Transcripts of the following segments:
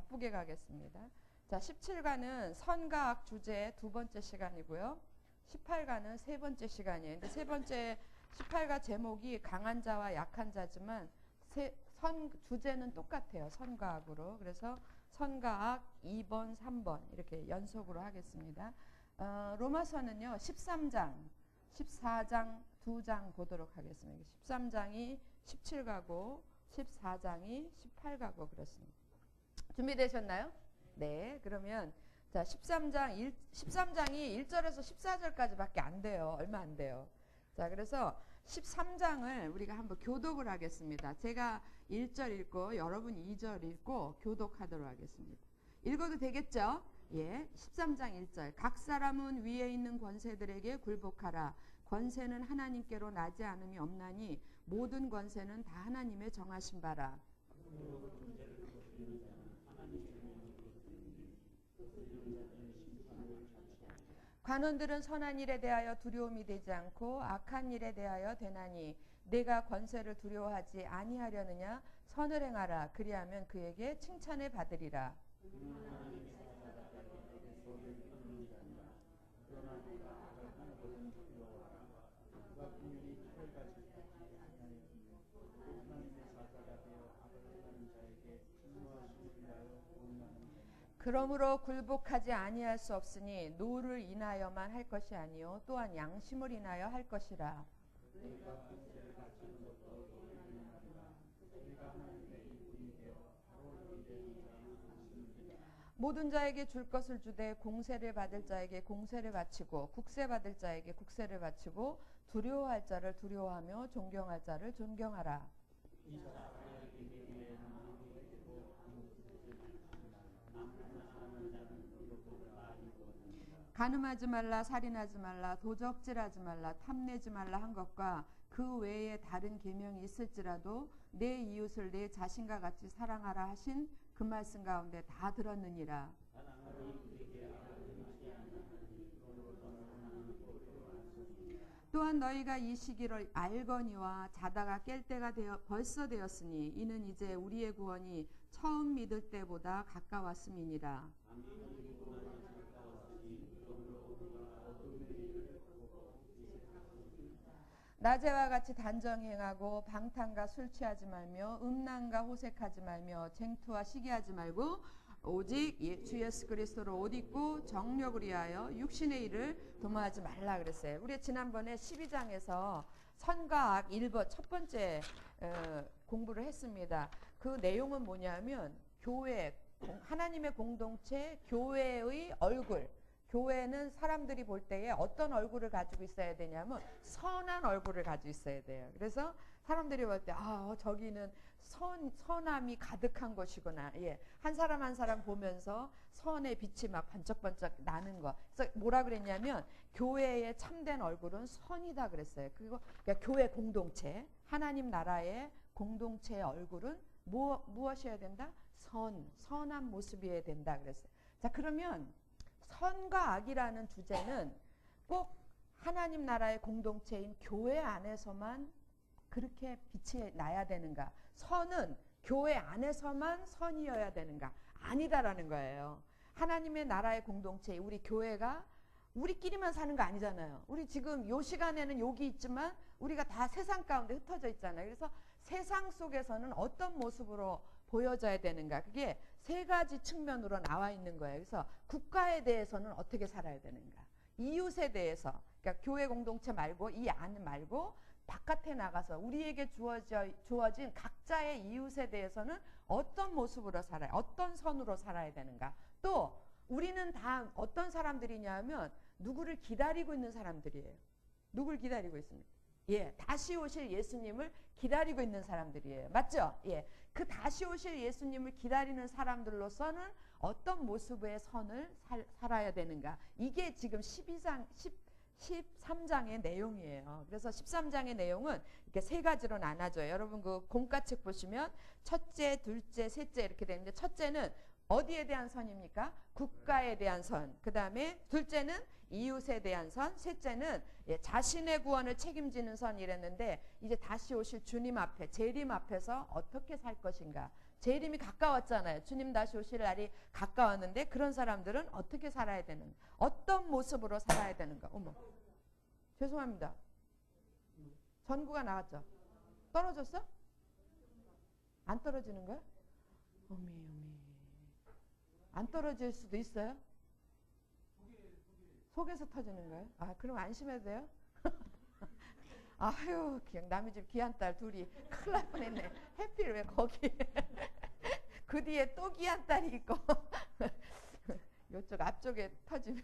바쁘게 가겠습니다. 자, 17과는 선과 악 주제 두 번째 시간이고요. 18과는 세 번째 시간이에요. 근데 세 번째 18과 제목이 강한 자와 약한 자지만 주제는 똑같아요. 선과 악으로. 그래서 선과 악 2번, 3번 이렇게 연속으로 하겠습니다. 로마서는요. 13장, 14장 2장 보도록 하겠습니다. 13장이 17과고 14장이 18과고 그렇습니다. 준비되셨나요? 네. 그러면 자, 13장이 1절에서 14절까지밖에 안 돼요. 얼마 안 돼요. 자, 그래서 13장을 우리가 한번 교독을 하겠습니다. 제가 1절 읽고 여러분이 2절 읽고 교독하도록 하겠습니다. 읽어도 되겠죠? 예. 13장 1절. 각 사람은 위에 있는 권세들에게 굴복하라. 권세는 하나님께로 나지 않음이 없나니 모든 권세는 다 하나님의 정하신 바라. 관원들은 선한 일에 대하여 두려움이 되지 않고 악한 일에 대하여 되나니 내가 권세를 두려워하지 아니하려느냐. 선을 행하라. 그리하면 그에게 칭찬을 받으리라. 그러므로 굴복하지 아니할 수 없으니 노를 인하여만 할 것이 아니요 또한 양심을 인하여 할 것이라. 모든 자에게 줄 것을 주되 공세를 받을 자에게 공세를 바치고 국세 받을 자에게 국세를 바치고 두려워할 자를 두려워하며 존경할 자를 존경하라. 간음하지 말라, 살인하지 말라, 도적질하지 말라, 탐내지 말라 한 것과 그 외에 다른 계명이 있을지라도 내 이웃을 내 자신과 같이 사랑하라 하신 그 말씀 가운데 다 들었느니라. 또한 너희가 이 시기를 알거니와 자다가 깰 때가 벌써 되었으니 이는 이제 우리의 구원이 처음 믿을 때보다 가까웠음이니라. 낮에와 같이 단정행하고 방탕과 술 취하지 말며 음란과 호색하지 말며 쟁투와 시기하지 말고 오직 주 예수 그리스도로 옷 입고 정력을 위하여 육신의 일을 도모하지 말라 그랬어요. 우리 지난번에 12장에서 선과 악 1번 첫 번째 공부를 했습니다. 그 내용은 뭐냐면 교회, 하나님의 공동체, 교회의 얼굴. 교회는 사람들이 볼 때에 어떤 얼굴을 가지고 있어야 되냐면 선한 얼굴을 가지고 있어야 돼요. 그래서 사람들이 볼 때 저기는 선함이 가득한 것이구나. 예. 한 사람 한 사람 보면서 선의 빛이 막 반짝반짝 나는 거. 그래서 뭐라 그랬냐면 교회의 참된 얼굴은 선이다 그랬어요. 그리고 그러니까 교회 공동체, 하나님 나라의 공동체의 얼굴은 무엇이어야 된다? 선한 모습이어야 된다 그랬어요. 자, 그러면 선과 악이라는 주제는 꼭 하나님 나라의 공동체인 교회 안에서만 그렇게 빛이 나야 되는가? 선은 교회 안에서만 선이어야 되는가? 아니다라는 거예요. 하나님의 나라의 공동체, 우리 교회가 우리끼리만 사는 거 아니잖아요. 우리 지금 요 시간에는 여기 있지만 우리가 다 세상 가운데 흩어져 있잖아요. 그래서 세상 속에서는 어떤 모습으로 보여져야 되는가? 그게 세 가지 측면으로 나와 있는 거예요. 그래서 국가에 대해서는 어떻게 살아야 되는가? 이웃에 대해서, 그러니까 교회 공동체 말고 이 안 말고 바깥에 나가서 우리에게 주어진 각자의 이웃에 대해서는 어떤 모습으로 살아야, 어떤 선으로 살아야 되는가? 또 우리는 다 어떤 사람들이냐면 누구를 기다리고 있는 사람들이에요. 누굴 기다리고 있습니까? 예, 다시 오실 예수님을 기다리고 있는 사람들이에요. 맞죠? 예, 그 다시 오실 예수님을 기다리는 사람들로서는 어떤 모습의 선을 살아야 되는가? 이게 지금 13장의 내용이에요. 그래서 13장의 내용은 이렇게 세 가지로 나눠져요. 여러분 그 공과책 보시면 첫째, 둘째, 셋째 이렇게 되는데 첫째는 어디에 대한 선입니까? 국가에 대한 선. 그 다음에 둘째는 이웃에 대한 선. 셋째는 자신의 구원을 책임지는 선 이랬는데 이제 다시 오실 주님 앞에 재림 앞에서 어떻게 살 것인가. 재림이 가까웠잖아요. 주님 다시 오실 날이 가까웠는데 그런 사람들은 어떻게 살아야 되는가? 어떤 모습으로 살아야 되는가? 어머, 죄송합니다. 전구가 나갔죠? 떨어졌어? 안 떨어지는 거야? 어미. 안 떨어질 수도 있어요? 속에서 터지는 거예요? 아, 그럼 안심해도 돼요? 아유, 그냥 남의 집 귀한 딸 둘이 큰일 날 뻔했네. 해필 왜 거기 그 뒤에 또 귀한 딸이 있고 요쪽 앞쪽에 터지면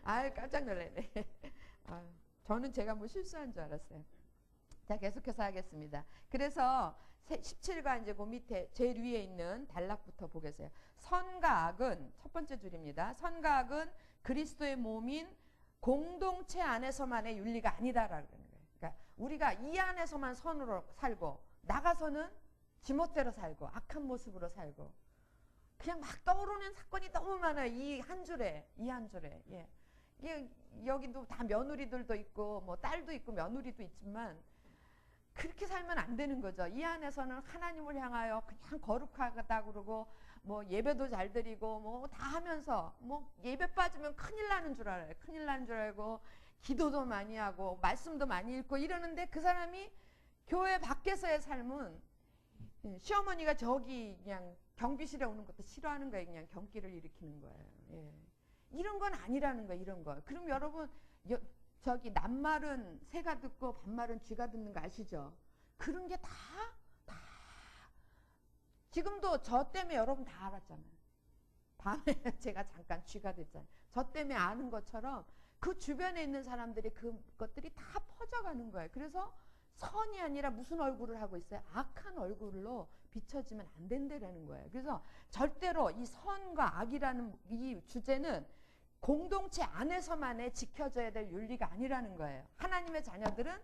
아유, 깜짝 놀랐네. 아유, 저는 제가 뭐 실수한 줄 알았어요. 자, 계속해서 하겠습니다. 그래서 17과 이제 그 밑에 제일 위에 있는 단락부터 보겠어요. 선과 악은 첫 번째 줄입니다. 선과 악은 그리스도의 몸인 공동체 안에서만의 윤리가 아니다라는 거예요. 그러니까 우리가 이 안에서만 선으로 살고 나가서는 지멋대로 살고 악한 모습으로 살고 그냥 막 떠오르는 사건이 너무 많아요. 이 한 줄에. 예. 이게 여기도 다 며느리들도 있고 뭐 딸도 있고 며느리도 있지만 그렇게 살면 안 되는 거죠. 이 안에서는 하나님을 향하여 그냥 거룩하다 그러고 뭐 예배도 잘 드리고 뭐 다 하면서 뭐 예배 빠지면 큰일 나는 줄 알아요. 큰일 나는 줄 알고 기도도 많이 하고 말씀도 많이 읽고 이러는데 그 사람이 교회 밖에서의 삶은 시어머니가 저기 그냥 경비실에 오는 것도 싫어하는 거예요. 그냥 경기를 일으키는 거예요. 예. 이런 건 아니라는 거예요. 이런 거. 그럼 여러분 저기 낱말은 새가 듣고 반말은 쥐가 듣는 거 아시죠? 그런 게 다 지금도 저 때문에 여러분 다 알았잖아요. 밤에 제가 잠깐 쥐가 됐잖아요. 저 때문에 아는 것처럼 그 주변에 있는 사람들이 그것들이 다 퍼져가는 거예요. 그래서 선이 아니라 무슨 얼굴을 하고 있어요? 악한 얼굴로 비춰지면 안 된다는 거예요. 그래서 절대로 이 선과 악이라는 이 주제는 공동체 안에서만의 지켜져야 될 윤리가 아니라는 거예요. 하나님의 자녀들은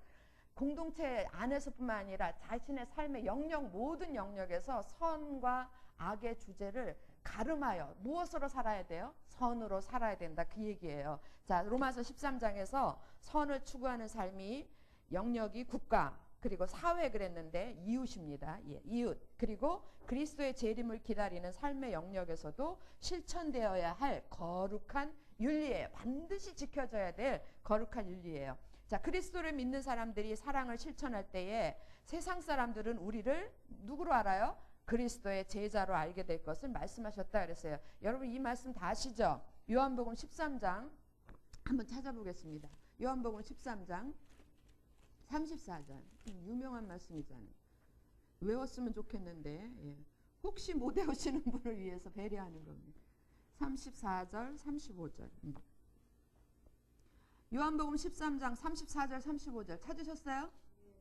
공동체 안에서뿐만 아니라 자신의 삶의 영역 모든 영역에서 선과 악의 주제를 가름하여 무엇으로 살아야 돼요? 선으로 살아야 된다 그 얘기예요. 자, 로마서 13장에서 선을 추구하는 삶이 영역이 국가 그리고 사회 그랬는데 이웃입니다. 예, 이웃 그리고 그리스도의 재림을 기다리는 삶의 영역에서도 실천되어야 할 거룩한 윤리예요. 반드시 지켜져야 될 거룩한 윤리예요. 자, 그리스도를 믿는 사람들이 사랑을 실천할 때에 세상 사람들은 우리를 누구로 알아요? 그리스도의 제자로 알게 될 것을 말씀하셨다 그랬어요. 여러분 이 말씀 다 아시죠? 요한복음 13장 한번 찾아보겠습니다. 요한복음 13장 34절 유명한 말씀이잖아요. 외웠으면 좋겠는데 예. 혹시 못 외우시는 분을 위해서 배려하는 겁니다. 34절 35절 요한복음 13장 34절 35절 찾으셨어요?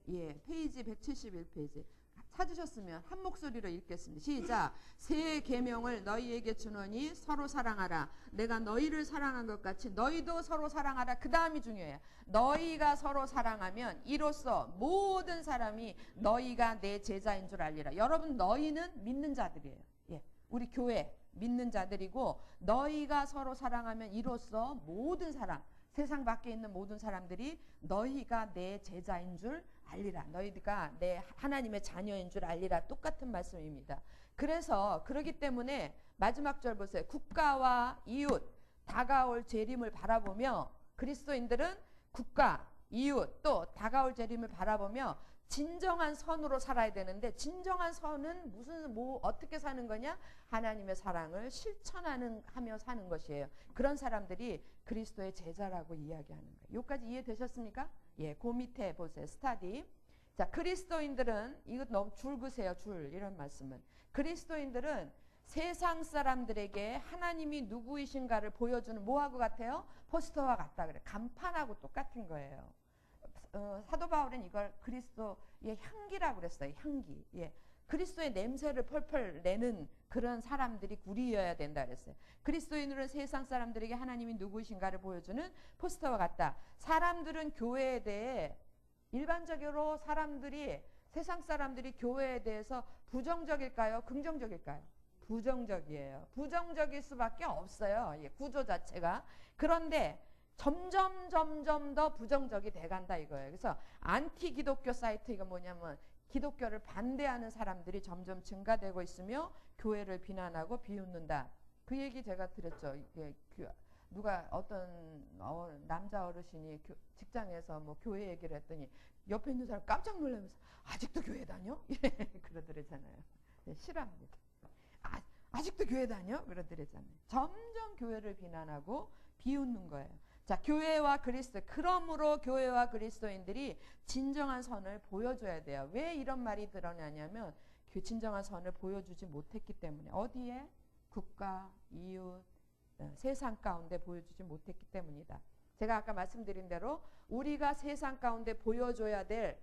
예, 페이지 171페이지 찾으셨으면 한 목소리로 읽겠습니다. 시작. 새 계명을 너희에게 주노니 서로 사랑하라. 내가 너희를 사랑한 것 같이 너희도 서로 사랑하라. 그 다음이 중요해요. 너희가 서로 사랑하면 이로써 모든 사람이 너희가 내 제자인 줄 알리라. 여러분 너희는 믿는 자들이에요. 예, 우리 교회 믿는 자들이고 너희가 서로 사랑하면 이로써 모든 사람 세상 밖에 있는 모든 사람들이 너희가 내 제자인 줄 알리라. 너희가 내 하나님의 자녀인 줄 알리라. 똑같은 말씀입니다. 그래서 그러기 때문에 마지막 절 보세요. 국가와 이웃 다가올 재림을 바라보며 그리스도인들은 국가, 이웃 또 다가올 재림을 바라보며 진정한 선으로 살아야 되는데 진정한 선은 어떻게 사는 거냐? 하나님의 사랑을 실천하며 사는 것이에요. 그런 사람들이 그리스도의 제자라고 이야기하는 거예요. 여기까지 이해되셨습니까? 예, 그 밑에 보세요. 스타디. 자, 그리스도인들은 이거 너무 줄 그세요. 줄 이런 말씀은 그리스도인들은 세상 사람들에게 하나님이 누구이신가를 보여주는 뭐하고 같아요? 포스터와 같다 그래. 간판하고 똑같은 거예요. 사도 바울은 이걸 그리스도의 향기라고 그랬어요. 향기. 예. 그리스도의 냄새를 펄펄 내는 그런 사람들이 우리여야 된다 그랬어요. 그리스도인으로는 세상 사람들에게 하나님이 누구이신가를 보여주는 포스터와 같다. 사람들은 교회에 대해 일반적으로 세상 사람들이 교회에 대해서 부정적일까요? 긍정적일까요? 부정적이에요. 부정적일 수밖에 없어요. 예, 구조 자체가. 그런데 점점 더 부정적이 돼간다 이거예요. 그래서 안티 기독교 사이트 이거 뭐냐면 기독교를 반대하는 사람들이 점점 증가되고 있으며 교회를 비난하고 비웃는다. 그 얘기 제가 드렸죠. 이게 누가 어떤 남자 어르신이 직장에서 뭐 교회 얘기를 했더니 옆에 있는 사람 깜짝 놀라면서 아직도 교회 다녀? 그러더래잖아요. 네, 싫어합니다. 아직도 교회 다녀? 그러더래잖아요. 점점 교회를 비난하고 비웃는 거예요. 자, 교회와 그리스도. 그러므로 교회와 그리스도인들이 진정한 선을 보여줘야 돼요. 왜 이런 말이 드러나냐면 진정한 선을 보여주지 못했기 때문에. 어디에? 국가, 이웃, 세상 가운데 보여주지 못했기 때문이다. 제가 아까 말씀드린 대로 우리가 세상 가운데 보여줘야 될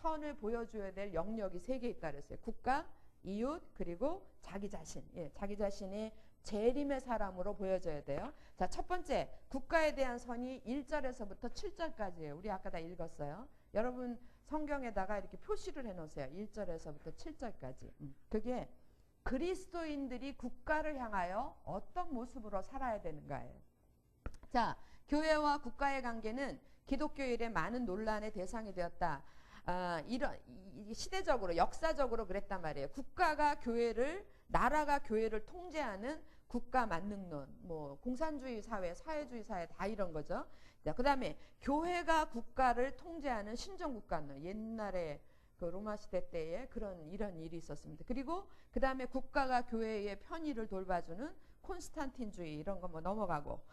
선을 보여줘야 될 영역이 3개 있다 그랬어요. 국가, 이웃, 그리고 자기 자신. 예, 자기 자신이 재림의 사람으로 보여져야 돼요. 자, 첫 번째, 국가에 대한 선이 1절에서부터 7절까지예요. 우리 아까 다 읽었어요. 여러분 성경에다가 이렇게 표시를 해놓으세요. 1절에서부터 7절까지. 그게 그리스도인들이 국가를 향하여 어떤 모습으로 살아야 되는가예요. 자, 교회와 국가의 관계는 기독교 일에 많은 논란의 대상이 되었다. 이런 시대적으로 역사적으로 그랬단 말이에요. 나라가 교회를 통제하는 국가 만능론, 뭐 공산주의 사회, 사회주의 사회 다 이런 거죠. 그 다음에 교회가 국가를 통제하는 신정국가론. 옛날에 그 로마 시대 때에 이런 일이 있었습니다. 그리고 그 다음에 국가가 교회의 편의를 돌봐주는 콘스탄틴주의 이런 거 뭐 넘어가고,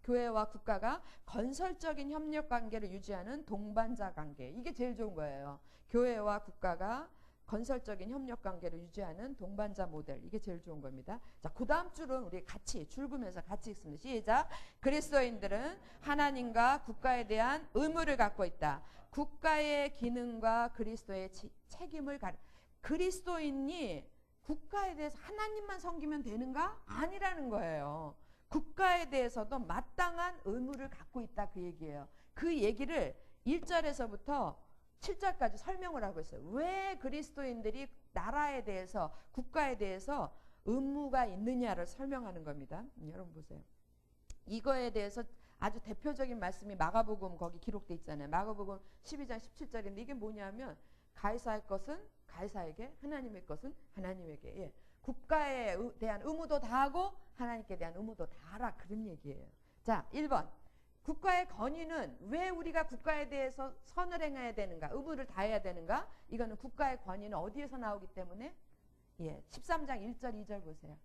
교회와 국가가 건설적인 협력 관계를 유지하는 동반자 관계. 이게 제일 좋은 거예요. 교회와 국가가 건설적인 협력 관계를 유지하는 동반자 모델. 이게 제일 좋은 겁니다. 자, 그 다음 줄은 우리 같이 줄으면서 같이 읽습니다. 시작. 그리스도인들은 하나님과 국가에 대한 의무를 갖고 있다. 국가의 기능과 그리스도의 책임을 그리스도인이 국가에 대해서 하나님만 섬기면 되는가? 아니라는 거예요. 국가에 대해서도 마땅한 의무를 갖고 있다, 그 얘기예요. 그 얘기를 1절에서부터 7절까지 설명을 하고 있어요. 왜 그리스도인들이 나라에 대해서, 국가에 대해서 의무가 있느냐를 설명하는 겁니다. 여러분 보세요. 이거에 대해서 아주 대표적인 말씀이 마가복음 거기 기록돼 있잖아요. 마가복음 12장 17절인데 이게 뭐냐면 가이사의 것은 가이사에게, 하나님의 것은 하나님에게. 예. 국가에 대한 의무도 다하고 하나님께 대한 의무도 다하라, 그런 얘기예요. 자, 1번. 국가의 권위는 왜 우리가 국가에 대해서 선을 행해야 되는가, 의무를 다해야 되는가? 이거는 국가의 권위는 어디에서 나오기 때문에? 예, 13장 1절 2절 보세요.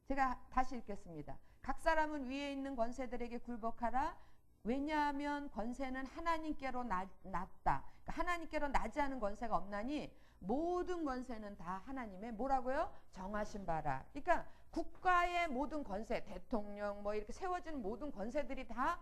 제가 다시 읽겠습니다. 각 사람은 위에 있는 권세들에게 굴복하라. 왜냐하면 권세는 하나님께로 낮다. 그러니까 하나님께로 나지 않은 권세가 없나니 모든 권세는 다 하나님의 뭐라고요? 정하신 바라. 그러니까 국가의 모든 권세, 대통령 뭐 이렇게 세워진 모든 권세들이 다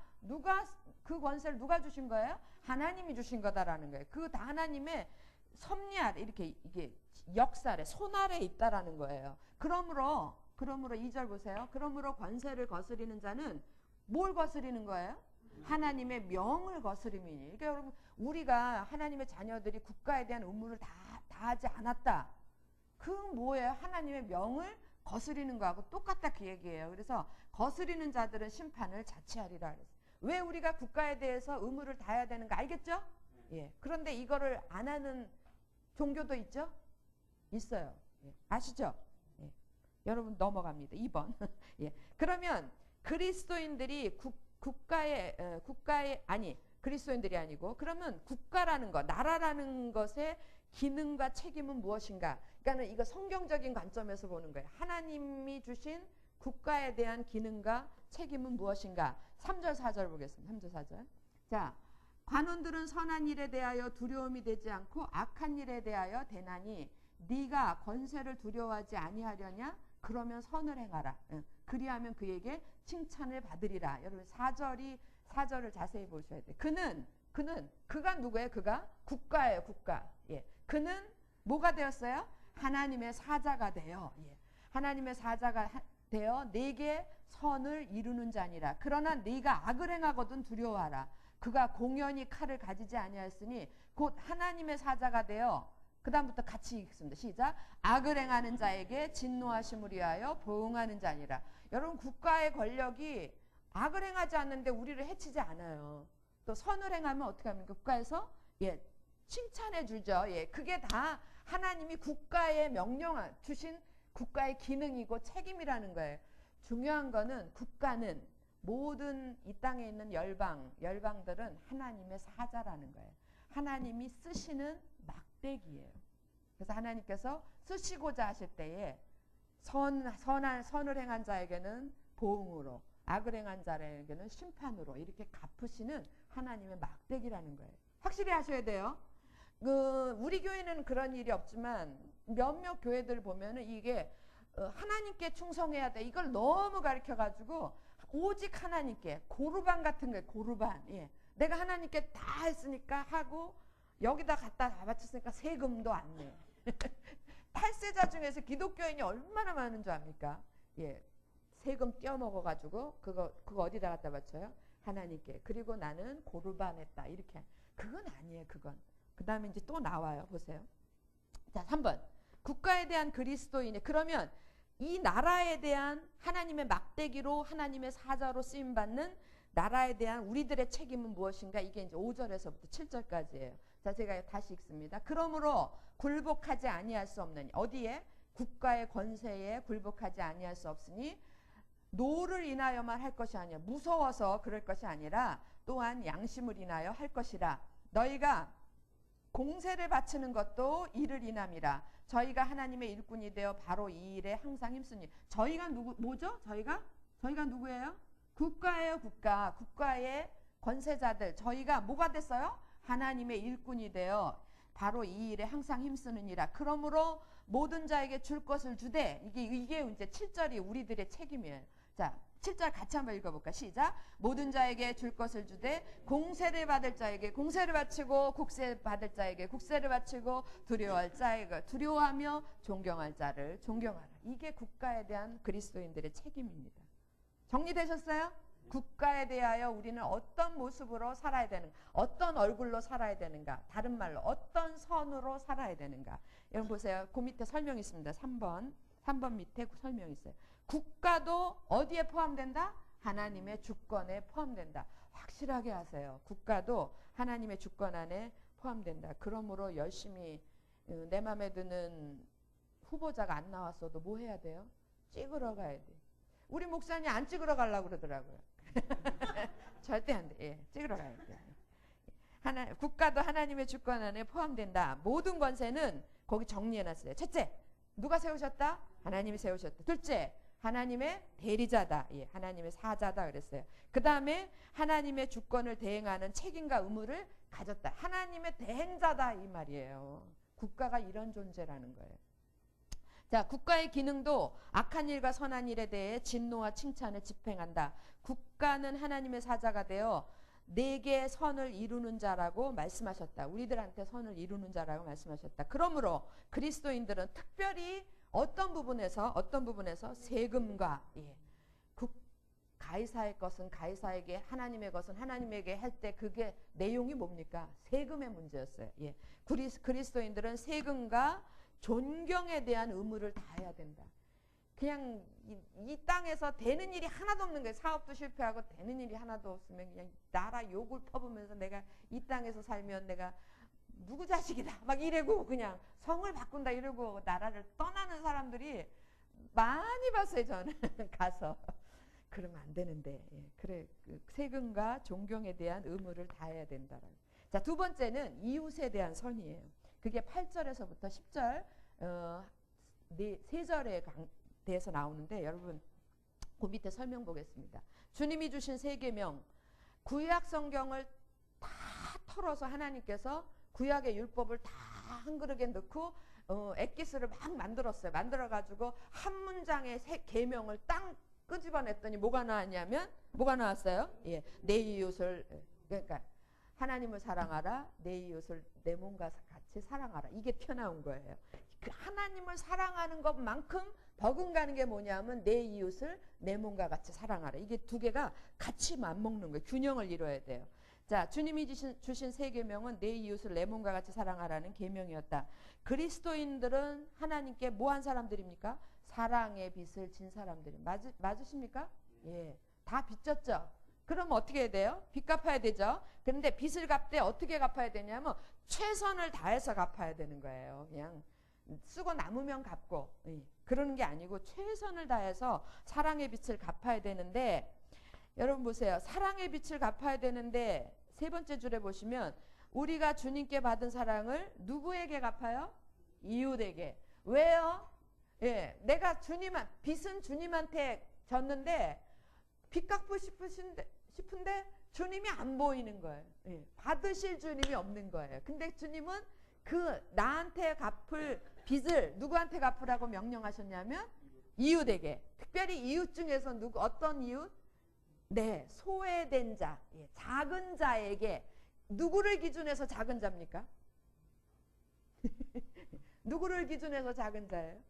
그 권세를 누가 주신 거예요? 하나님이 주신 거다라는 거예요. 그거 다 하나님의 섭리 아래, 이게 역사 아래, 손 아래 있다라는 거예요. 그러므로 2절 보세요. 그러므로 권세를 거스리는 자는 뭘 거스리는 거예요? 하나님의 명을 거스림이니. 그러니까 여러분, 우리가 하나님의 자녀들이 국가에 대한 의무를 다하지 않았다. 그 뭐예요? 하나님의 명을 거스리는 거하고 똑같다, 그 얘기예요. 그래서 거스리는 자들은 심판을 자취하리라 그랬어요. 왜 우리가 국가에 대해서 의무를 다해야 되는가 알겠죠? 예. 그런데 이거를 안 하는 종교도 있죠? 있어요. 예. 아시죠? 예. 여러분 넘어갑니다. 2번. 예. 그러면 그리스도인들이 그리스도인들이 아니고, 그러면 국가라는 것, 나라라는 것의 기능과 책임은 무엇인가? 그러니까 이거 성경적인 관점에서 보는 거예요. 하나님이 주신 국가에 대한 기능과 책임은 무엇인가? 3절 4절 보겠습니다. 3절 4절. 자, 관원들은 선한 일에 대하여 두려움이 되지 않고 악한 일에 대하여 대나니 네가 권세를 두려워하지 아니하려냐? 그러면 선을 행하라. 그리하면 그에게 칭찬을 받으리라. 여러분 4절을 자세히 보셔야 돼요. 그가 누구예요? 그가 국가예요. 국가. 예. 그는 뭐가 되었어요? 하나님의 사자가 되어. 예. 하나님의 사자가 되어 내게 선을 이루는 자니라. 그러나 네가 악을 행하거든 두려워하라. 그가 공연히 칼을 가지지 아니하였으니 곧 하나님의 사자가 되어, 그 다음부터 같이 읽습니다. 시작. 악을 행하는 자에게 진노하심을 위하여 보응하는 자니라. 여러분, 국가의 권력이 악을 행하지 않는데 우리를 해치지 않아요. 또 선을 행하면 어떻게 합니까? 국가에서 칭찬해 주죠. 예, 그게 다 하나님이 국가에 주신 국가의 기능이고 책임이라는 거예요. 중요한 거는 국가는 모든 이 땅에 있는 열방들은 하나님의 사자라는 거예요. 하나님이 쓰시는 막대기예요. 그래서 하나님께서 쓰시고자 하실 때에 선을 행한 자에게는 보응으로, 악을 행한 자에게는 심판으로 이렇게 갚으시는 하나님의 막대기라는 거예요. 확실히 하셔야 돼요. 우리 교회는 그런 일이 없지만 몇몇 교회들 보면은 이게 하나님께 충성해야 돼. 이걸 너무 가르쳐가지고 오직 하나님께 고르반 같은 거예요. 고르반. 예. 내가 하나님께 다 했으니까 하고 여기다 갖다 다 바쳤으니까 세금도 안 내. 탈세자 중에서 기독교인이 얼마나 많은 줄 압니까? 예. 세금 떼어먹어가지고 그거 어디다 갖다 바쳐요? 하나님께. 그리고 나는 고르반 했다. 이렇게. 그건 아니에요. 그건. 그 다음에 이제 또 나와요. 보세요. 자, 3번. 국가에 대한 그리스도인의, 그러면 이 나라에 대한 하나님의 막대기로 하나님의 사자로 쓰임받는 나라에 대한 우리들의 책임은 무엇인가? 이게 이제 5절에서부터 7절까지예요. 자, 제가 다시 읽습니다. 그러므로 굴복하지 아니할 수 없느니, 어디에? 국가의 권세에 굴복하지 아니할 수 없으니 노를 인하여만 할 것이 아니라, 무서워서 그럴 것이 아니라 또한 양심을 인하여 할 것이라. 너희가 공세를 바치는 것도 이를 인함이라. 저희가 하나님의 일꾼이 되어 바로 이 일에 항상 힘쓰니. 저희가 뭐죠? 저희가 누구예요? 국가예요. 국가의 권세자들. 저희가 뭐가 됐어요? 하나님의 일꾼이 되어 바로 이 일에 항상 힘쓰느니라. 그러므로 모든 자에게 줄 것을 주되, 이게 이제 7절이 우리들의 책임이에요. 자, 7절 같이 한번 읽어볼까? 시작. 모든 자에게 줄 것을 주되 공세를 받을 자에게 공세를 바치고 국세 받을 자에게 국세를 바치고 두려워할 자에게 두려워하며 존경할 자를 존경하라. 이게 국가에 대한 그리스도인들의 책임입니다. 정리되셨어요? 국가에 대하여 우리는 어떤 모습으로 살아야 되는가, 어떤 얼굴로 살아야 되는가, 다른 말로 어떤 선으로 살아야 되는가. 여러분 보세요. 그 밑에 설명이 있습니다. 3번 밑에 설명이 있어요. 국가도 어디에 포함된다? 하나님의 주권에 포함된다. 확실하게 하세요. 국가도 하나님의 주권 안에 포함된다. 그러므로 열심히 내 마음에 드는 후보자가 안 나왔어도 뭐 해야 돼요? 찍으러 가야 돼. 우리 목사님 안 찍으러 가려고 그러더라고요. 절대 안 돼. 예, 찍으러 가야 돼. 국가도 하나님의 주권 안에 포함된다. 모든 권세는 거기 정리해놨어요. 첫째, 누가 세우셨다? 하나님이 세우셨다. 둘째, 하나님의 대리자다. 예, 하나님의 사자다 그랬어요. 그 다음에 하나님의 주권을 대행하는 책임과 의무를 가졌다. 하나님의 대행자다 이 말이에요. 국가가 이런 존재라는 거예요. 자, 국가의 기능도 악한 일과 선한 일에 대해 진노와 칭찬을 집행한다. 국가는 하나님의 사자가 되어 내게 선을 이루는 자라고 말씀하셨다. 우리들한테 선을 이루는 자라고 말씀하셨다. 그러므로 그리스도인들은 특별히 어떤 부분에서 세금과, 예, 가이사의 것은 가이사에게, 하나님의 것은 하나님에게 할 때 그게 내용이 뭡니까? 세금의 문제였어요. 예. 그리스도인들은 세금과 존경에 대한 의무를 다해야 된다. 그냥 이 땅에서 되는 일이 하나도 없는 거예요. 사업도 실패하고 되는 일이 하나도 없으면 그냥 나라 욕을 퍼부면서 내가 이 땅에서 살면 내가 누구 자식이다 막 이래고 그냥 성을 바꾼다 이러고 나라를 떠나는 사람들이 많이 봤어요. 저는 가서. 그러면 안 되는데. 예, 그래, 세금과 존경에 대한 의무를 다해야 된다라고. 자, 두 번째는 이웃에 대한 선이에요. 그게 8절에서부터 10절 세 절에 대해서 나오는데, 여러분 그 밑에 설명 보겠습니다. 주님이 주신 세 계명, 구약 성경을 다 털어서 하나님께서 구약의 율법을 다 한 그릇에 넣고 엑기스를 막 만들었어요. 만들어가지고 한 문장의 세 계명을 딱 끄집어냈더니 뭐가 나왔냐면, 뭐가 나왔어요? 예, 내 이웃을, 그러니까 하나님을 사랑하라, 내 이웃을 내 몸과 같이 사랑하라. 이게 튀어나온 거예요. 그 하나님을 사랑하는 것만큼 버금가는 게 뭐냐면 내 이웃을 내 몸과 같이 사랑하라. 이게 두 개가 같이 맞먹는 거예요. 균형을 이뤄야 돼요. 자, 주님이 주신 세 계명은 내 이웃을 내 몸과 같이 사랑하라는 계명이었다. 그리스도인들은 하나님께 뭐한 사람들입니까? 사랑의 빚을 진 사람들이 맞으십니까? 예, 다 빚졌죠. 그럼 어떻게 해야 돼요? 빚 갚아야 되죠. 그런데 빚을 갚되 어떻게 갚아야 되냐면 최선을 다해서 갚아야 되는 거예요. 그냥 쓰고 남으면 갚고 그러는 게 아니고 최선을 다해서 사랑의 빚을 갚아야 되는데, 여러분 보세요. 사랑의 빚을 갚아야 되는데 세 번째 줄에 보시면 우리가 주님께 받은 사랑을 누구에게 갚아요? 이웃에게. 왜요? 예, 내가 빚은 주님한테 졌는데 빚 갚고 싶은데 주님이 안 보이는 거예요. 예, 받으실 주님이 없는 거예요. 근데 주님은 그 나한테 갚을 빚을 누구한테 갚으라고 명령하셨냐면 이웃에게. 특별히 이웃 중에서 어떤 이웃? 네, 소외된 자, 예, 작은 자에게. 누구를 기준해서 작은 자입니까? 누구를 기준해서 작은 자예요?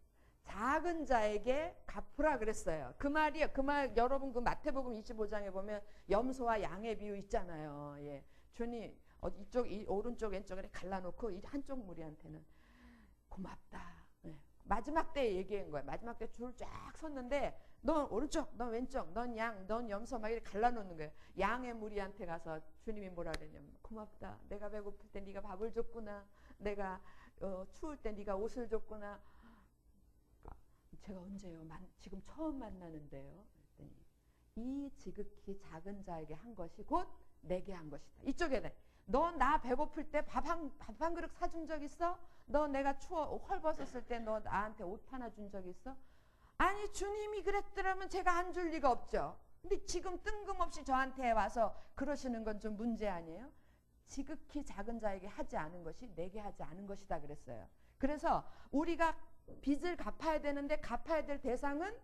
작은 자에게 갚으라 그랬어요. 그 말이요. 그 말 여러분 그 마태복음 25장에 보면 염소와 양의 비유 있잖아요. 예. 주님 이쪽 오른쪽 왼쪽에 갈라놓고 이 한쪽 무리한테는 고맙다. 예. 마지막 때 얘기한 거예요. 마지막 때 줄 쫙 섰는데 넌 오른쪽, 넌 왼쪽, 넌 양, 넌 염소 막 이렇게 갈라놓는 거예요. 양의 무리한테 가서 주님이 뭐라 그랬냐면 고맙다. 내가 배고플 때 네가 밥을 줬구나. 내가 추울 때 네가 옷을 줬구나. 제가 언제요? 지금 처음 만나는데요. 그랬더니 이 지극히 작은 자에게 한 것이 곧 내게 한 것이다. 이쪽에는 너 나 배고플 때 밥 한 그릇 사준 적 있어? 너 내가 헐벗었을 때 너 나한테 옷 하나 준 적 있어? 아니 주님이 그랬더라면 제가 안 줄 리가 없죠. 근데 지금 뜬금없이 저한테 와서 그러시는 건 좀 문제 아니에요? 지극히 작은 자에게 하지 않은 것이 내게 하지 않은 것이다 그랬어요. 그래서 우리가 빚을 갚아야 되는데 갚아야 될 대상은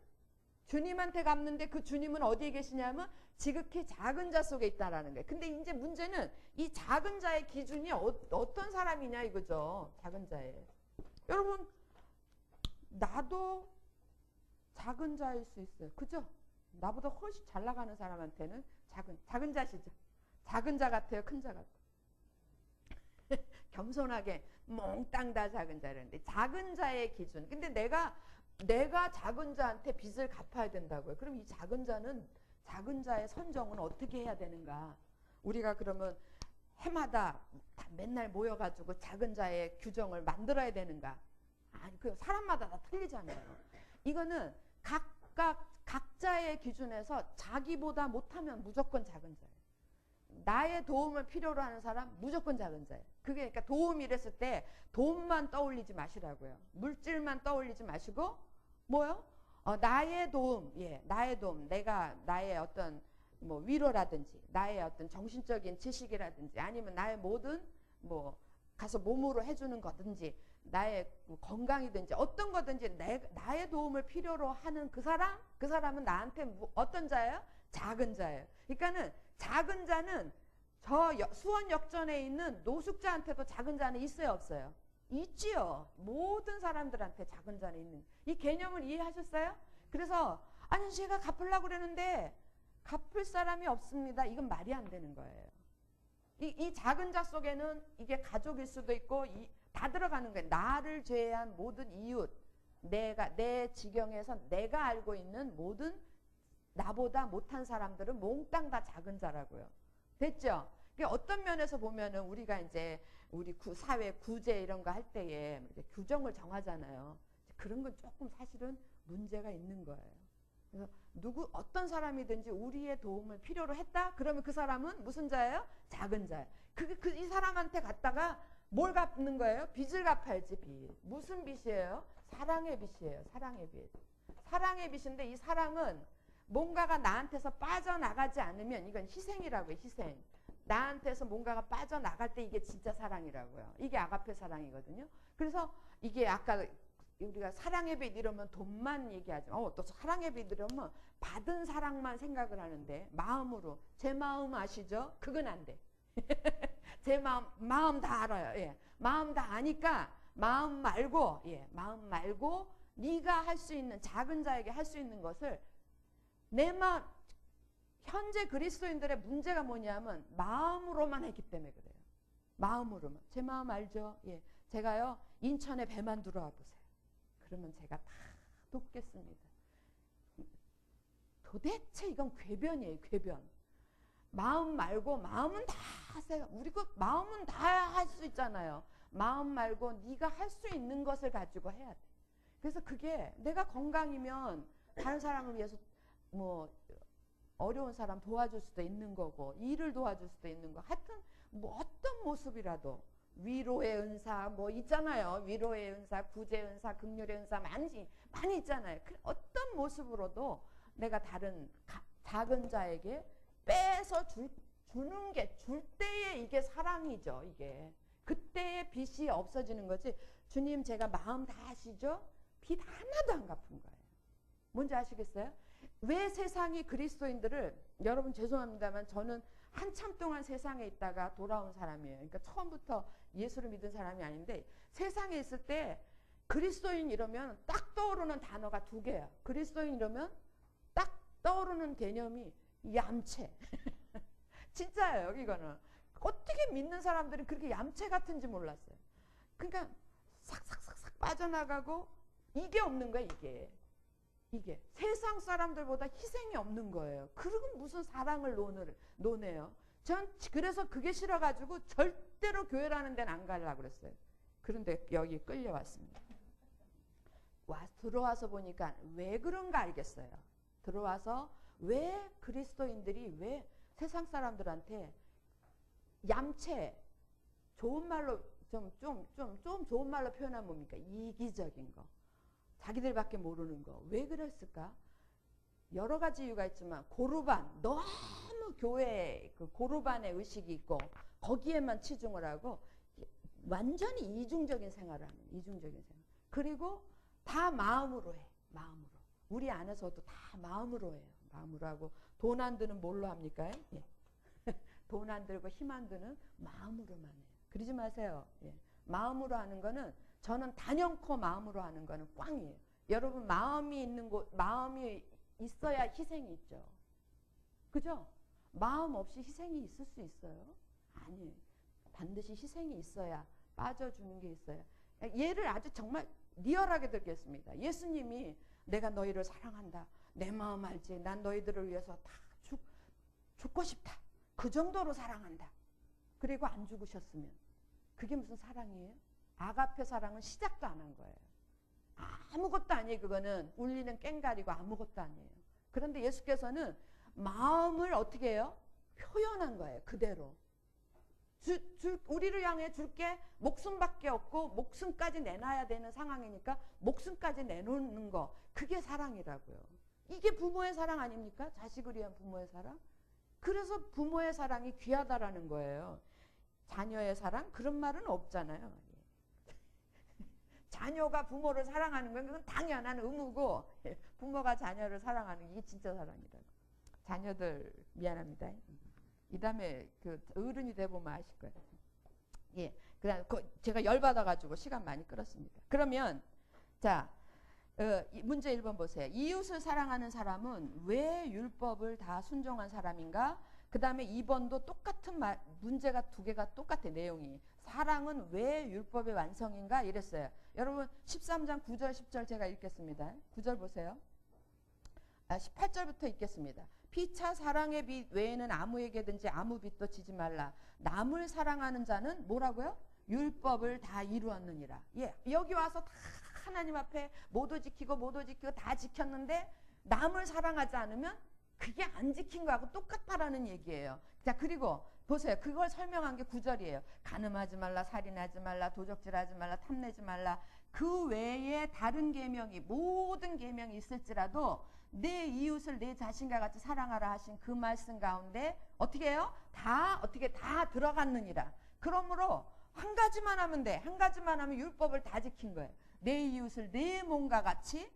주님한테 갚는데 그 주님은 어디에 계시냐면 지극히 작은 자 속에 있다라는 거예요. 근데 이제 문제는 이 작은 자의 기준이 어떤 사람이냐 이거죠. 작은 자의. 여러분 나도 작은 자일 수 있어요. 그죠? 나보다 훨씬 잘 나가는 사람한테는 작은 자시죠. 작은 자 같아요? 큰 자 같아요? 겸손하게 몽땅 다 작은 자라는데 작은 자의 기준. 근데 내가 작은 자한테 빚을 갚아야 된다고요. 그럼 이 작은 자의 선정은 어떻게 해야 되는가? 우리가 그러면 해마다 맨날 모여가지고 작은 자의 규정을 만들어야 되는가? 아니, 그 사람마다 다 틀리잖아요. 이거는 각자의 기준에서 자기보다 못하면 무조건 작은 자예요. 나의 도움을 필요로 하는 사람 무조건 작은 자예요. 그게 그러니까 도움이랬을 때 돈만 떠올리지 마시라고요. 물질만 떠올리지 마시고 뭐요? 나의 도움, 예, 나의 도움. 내가 나의 어떤 뭐 위로라든지 나의 어떤 정신적인 지식이라든지 아니면 나의 모든 뭐 가서 몸으로 해주는 거든지 나의 건강이든지 어떤 거든지 나의 도움을 필요로 하는 그 사람은 나한테 어떤 자예요? 작은 자예요. 그러니까는 작은 자는 저 수원 역전에 있는 노숙자한테도 작은 자는 있어요, 없어요? 있지요. 모든 사람들한테 작은 자는 있는 이 개념을 이해하셨어요? 그래서 아니 제가 갚으려고 그러는데 갚을 사람이 없습니다. 이건 말이 안 되는 거예요. 이 작은 자 속에는 이게 가족일 수도 있고 다 들어가는 거예요. 나를 제외한 모든 이웃, 내 지경에서 내가 알고 있는 모든 나보다 못한 사람들은 몽땅 다 작은 자라고요. 됐죠? 어떤 면에서 보면은 우리가 이제 우리 사회 구제 이런 거 할 때에 규정을 정하잖아요. 그런 건 조금 사실은 문제가 있는 거예요. 그래서 어떤 사람이든지 우리의 도움을 필요로 했다? 그러면 그 사람은 무슨 자예요? 작은 자예요. 이 사람한테 갔다가 뭘 갚는 거예요? 빚을 갚아야지, 빚. 무슨 빚이에요? 사랑의 빚이에요. 사랑의 빚. 사랑의 빚인데 이 사랑은 뭔가가 나한테서 빠져나가지 않으면 이건 희생이라고요. 희생. 나한테서 뭔가가 빠져나갈 때 이게 진짜 사랑이라고요. 이게 아가페 사랑이거든요. 그래서 이게 아까 우리가 사랑의 빚 이러면 돈만 얘기하죠. 또 사랑의 빚 이러면 받은 사랑만 생각을 하는데 마음으로 제 마음 아시죠? 그건 안 돼. 제 마음 다 알아요. 예. 마음 다 아니까 마음 말고 네가 할 수 있는 작은 자에게 할 수 있는 것을 내 마음. 현재 그리스도인들의 문제가 뭐냐면 마음으로만 했기 때문에 그래요. 마음으로만. 제 마음 알죠? 예. 제가요 인천에 배만 들어와 보세요. 그러면 제가 다 돕겠습니다. 도대체 이건 궤변이에요. 궤변. 마음 말고 마음은 다 하세요. 우리 그 마음은 다 할 수 있잖아요. 마음 말고 네가 할 수 있는 것을 가지고 해야 돼. 그래서 그게 내가 건강이면 다른 사람을 위해서 뭐 어려운 사람 도와줄 수도 있는 거고 일을 도와줄 수도 있는 거. 하여튼 뭐 어떤 모습이라도 위로의 은사 뭐 있잖아요. 위로의 은사, 구제의 은사, 긍휼의 은사 많이 있잖아요. 어떤 모습으로도 내가 다른 작은 자에게 빼서 주는 게 줄 때에 이게 사랑이죠. 이게 그때의 빚이 없어지는 거지. 주님 제가 마음 다 아시죠? 빚 하나도 안 갚은 거예요. 뭔지 아시겠어요? 왜 세상이 그리스도인들을, 여러분 죄송합니다만 저는 한참 동안 세상에 있다가 돌아온 사람이에요. 그러니까 처음부터 예수를 믿은 사람이 아닌데 세상에 있을 때 그리스도인 이러면 딱 떠오르는 단어가 두 개야. 그리스도인 이러면 딱 떠오르는 개념이 얌체. 진짜예요. 이거는 어떻게 믿는 사람들이 그렇게 얌체 같은지 몰랐어요. 그러니까 싹싹싹싹 빠져나가고 이게 없는 거야. 이게 세상 사람들보다 희생이 없는 거예요. 그리고 무슨 사랑을 논해요. 전 그래서 그게 싫어가지고 절대로 교회라는 데는 안 가려고 그랬어요. 그런데 여기 끌려왔습니다. 들어와서 보니까 왜 그런가 알겠어요. 들어와서 왜 그리스도인들이 왜 세상 사람들한테 얌체, 좋은 말로 좀 좋은 말로 표현하면 뭡니까? 이기적인 거. 자기들밖에 모르는 거. 왜 그랬을까? 여러 가지 이유가 있지만 고르반, 너무 교회에 그 고르반의 의식이 있고 거기에만 치중을 하고 완전히 이중적인 생활을 하는, 이중적인 생활. 그리고 다 마음으로 해. 마음으로. 우리 안에서도 다 마음으로 해요. 마음으로 하고 돈 안 드는 뭘로 합니까? 예. 돈 안 들고 힘 안 드는 마음으로만 해요. 그러지 마세요. 예. 마음으로 하는 거는, 저는 단연코 마음으로 하는 거는 꽝이에요. 여러분 마음이 있는 곳, 마음이 있어야 희생이 있죠. 그죠? 마음 없이 희생이 있을 수 있어요? 아니에요. 반드시 희생이 있어야, 빠져주는 게 있어요. 예를 아주 정말 리얼하게 들겠습니다. 예수님이 내가 너희를 사랑한다. 내 마음 알지? 난 너희들을 위해서 다 죽고 싶다. 그 정도로 사랑한다. 그리고 안 죽으셨으면 그게 무슨 사랑이에요? 아가페 사랑은 시작도 안 한 거예요. 아무것도 아니에요. 그거는 울리는 꽹가리고 아무것도 아니에요. 그런데 예수께서는 마음을 어떻게 해요? 표현한 거예요. 그대로. 우리를 향해 줄게 목숨밖에 없고 목숨까지 내놔야 되는 상황이니까 목숨까지 내놓는 거, 그게 사랑이라고요. 이게 부모의 사랑 아닙니까? 자식을 위한 부모의 사랑. 그래서 부모의 사랑이 귀하다라는 거예요. 자녀의 사랑? 그런 말은 없잖아요. 자녀가 부모를 사랑하는 건 그건 당연한 의무고, 부모가 자녀를 사랑하는 게 진짜 사랑이라고. 자녀들 미안합니다. 이 다음에 그 어른이 돼보면 아실 거예요. 예, 그다음 제가 열받아가지고 시간 많이 끌었습니다. 그러면 자, 문제 1번 보세요. 이웃을 사랑하는 사람은 왜 율법을 다 순종한 사람인가? 그 다음에 2번도 똑같은 문제가 두 개가 똑같아. 내용이. 사랑은 왜 율법의 완성인가? 이랬어요. 여러분 13장 9절 10절 제가 읽겠습니다. 9절 보세요. 18절부터 읽겠습니다. 피차 사랑의 빛 외에는 아무에게든지 아무 빚도 지지 말라. 남을 사랑하는 자는 뭐라고요? 율법을 다 이루었느니라. 예, 여기 와서 다 하나님 앞에 모두 지키고 다 지켰는데 남을 사랑하지 않으면 그게 안 지킨 거하고 똑같다라는 얘기예요. 자, 그리고 보세요. 그걸 설명한 게 9절이에요. 간음하지 말라, 살인하지 말라, 도적질하지 말라, 탐내지 말라. 그 외에 다른 계명이, 모든 계명이 있을지라도 내 이웃을 내 자신과 같이 사랑하라 하신 그 말씀 가운데 어떻게 해요? 다 들어갔느니라. 그러므로 한 가지만 하면 돼. 한 가지만 하면 율법을 다 지킨 거예요. 내 이웃을 내 몸과 같이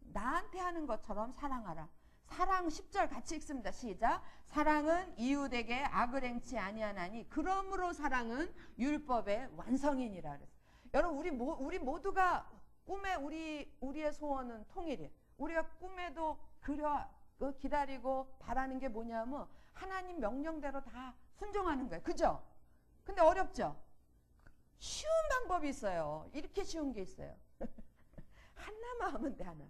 나한테 하는 것처럼 사랑하라. 사랑 10절 같이 읽습니다. 시작. 사랑은 이웃에게 악을 행치 아니하나니 그러므로 사랑은 율법의 완성이니라. 그랬어요. 여러분 우리 모두가 꿈에 우리의 소원은 통일이에요. 우리가 꿈에도 기다리고 바라는 게 뭐냐면 하나님 명령대로 다 순종하는 거예요. 그죠? 근데 어렵죠? 쉬운 방법이 있어요. 이렇게 쉬운 게 있어요. 하나만 하면 돼. 하나.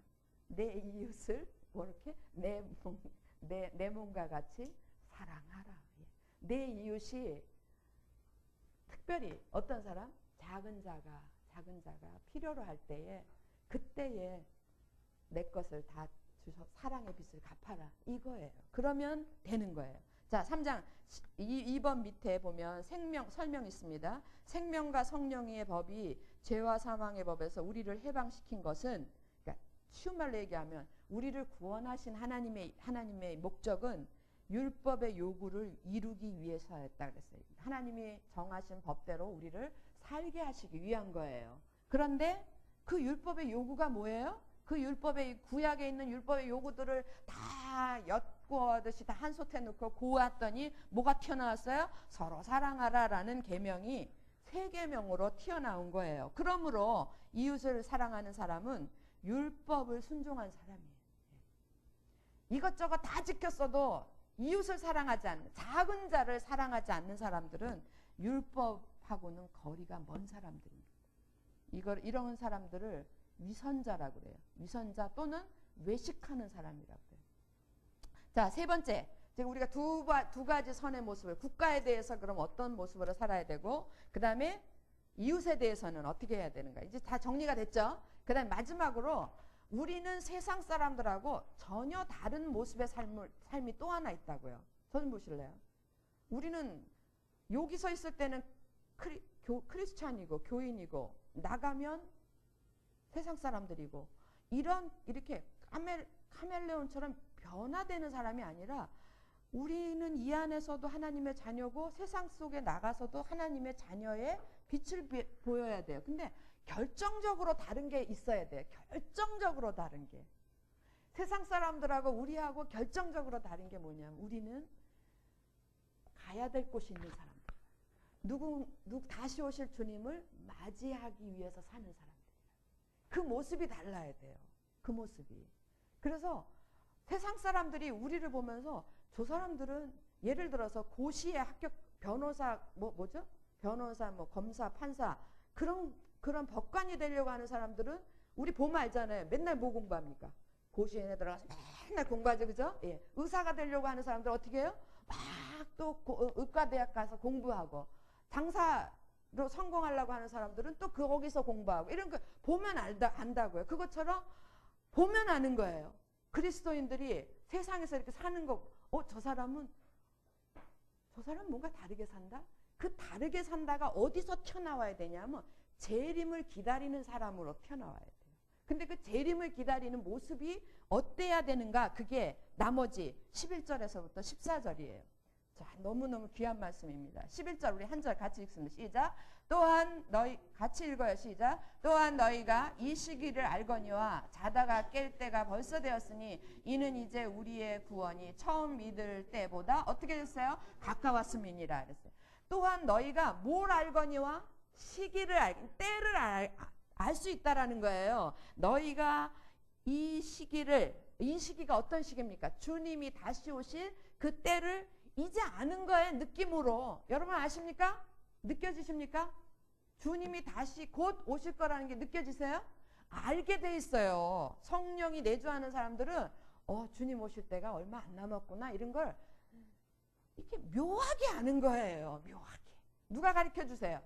내 이웃을 뭐 이렇게 내 몸과 같이 사랑하라. 예. 내 이웃이 특별히 어떤 사람? 작은 자가 필요로 할 때에 그때에 내 것을 다 주셔 사랑의 빚을 갚아라. 이거예요. 그러면 되는 거예요. 자, 3장 2번 밑에 보면 설명 있습니다. 생명과 성령의 법이 죄와 사망의 법에서 우리를 해방시킨 것은, 그러니까 쉬운 말로 얘기하면 우리를 구원하신 하나님의 목적은 율법의 요구를 이루기 위해서였다 그랬어요. 하나님이 정하신 법대로 우리를 살게 하시기 위한 거예요. 그런데 그 율법의 요구가 뭐예요? 그 율법의 구약에 있는 율법의 요구들을 다 엿구어듯이 다 한솥에 넣고 구웠더니 뭐가 튀어나왔어요? 서로 사랑하라라는 계명이 새 계명으로 튀어나온 거예요. 그러므로 이웃을 사랑하는 사람은 율법을 순종한 사람이에요. 이것저것 다 지켰어도 이웃을 사랑하지 않는, 작은 자를 사랑하지 않는 사람들은 율법하고는 거리가 먼 사람들입니다. 이런 사람들을 위선자라고 그래요. 위선자 또는 외식하는 사람이라고 그래요. 자, 세 번째. 지금 우리가 두 가지 선의 모습을, 국가에 대해서 그럼 어떤 모습으로 살아야 되고, 그 다음에 이웃에 대해서는 어떻게 해야 되는가. 이제 다 정리가 됐죠? 그 다음에 마지막으로 우리는 세상 사람들하고 전혀 다른 모습의 삶이 또 하나 있다고요. 전 보실래요? 우리는 여기 서 있을 때는 크리스찬이고 교인이고, 나가면 세상 사람들이고, 이렇게 카멜레온처럼 변화되는 사람이 아니라 우리는 이 안에서도 하나님의 자녀고 세상 속에 나가서도 하나님의 자녀의 빛을 보여야 돼요. 근데 결정적으로 다른 게 있어야 돼요. 결정적으로 다른 게. 세상 사람들하고 우리하고 결정적으로 다른 게 뭐냐면 우리는 가야 될 곳이 있는 사람들. 누구 다시 오실 주님을 맞이하기 위해서 사는 사람들. 그 모습이 달라야 돼요. 그 모습이. 그래서 세상 사람들이 우리를 보면서 저 사람들은 예를 들어서 고시에 합격 변호사 뭐죠? 변호사 검사 판사 그런 법관이 되려고 하는 사람들은 우리 보면 알잖아요. 맨날 뭐 공부합니까? 고시에 들어가서 맨날 공부하죠. 그죠? 예. 의사가 되려고 하는 사람들 어떻게 해요? 막 또 의과대학 가서 공부하고, 장사로 성공하려고 하는 사람들은 또 거기서 공부하고, 이런 거 보면 안다고요. 그것처럼 보면 아는 거예요. 그리스도인들이 세상에서 이렇게 사는 거, 저 사람은 뭔가 다르게 산다? 그 다르게 산다가 어디서 튀어나와야 되냐면 재림을 기다리는 사람으로 튀어나와야 돼요. 근데 그 재림을 기다리는 모습이 어때야 되는가? 그게 나머지 11절에서부터 14절이에요. 자, 너무너무 귀한 말씀입니다. 11절 우리 한 절 같이 읽습니다. 시작. 또한 너희 같이 읽어요. 시작. 또한 너희가 이 시기를 알거니와 자다가 깰 때가 벌써 되었으니 이는 이제 우리의 구원이 처음 믿을 때보다 어떻게 됐어요? 가까웠음이니라 그랬어요. 또한 너희가 뭘 알거니와 시기를 때를 알 수 있다라는 거예요. 너희가 이 시기가 어떤 시기입니까? 주님이 다시 오실 그 때를 이제 아는 거예요. 느낌으로. 여러분 아십니까? 느껴지십니까? 주님이 다시 곧 오실 거라는 게 느껴지세요? 알게 돼 있어요. 성령이 내주하는 사람들은 주님 오실 때가 얼마 안 남았구나, 이런 걸 이렇게 묘하게 아는 거예요. 묘하게. 누가 가르쳐 주세요?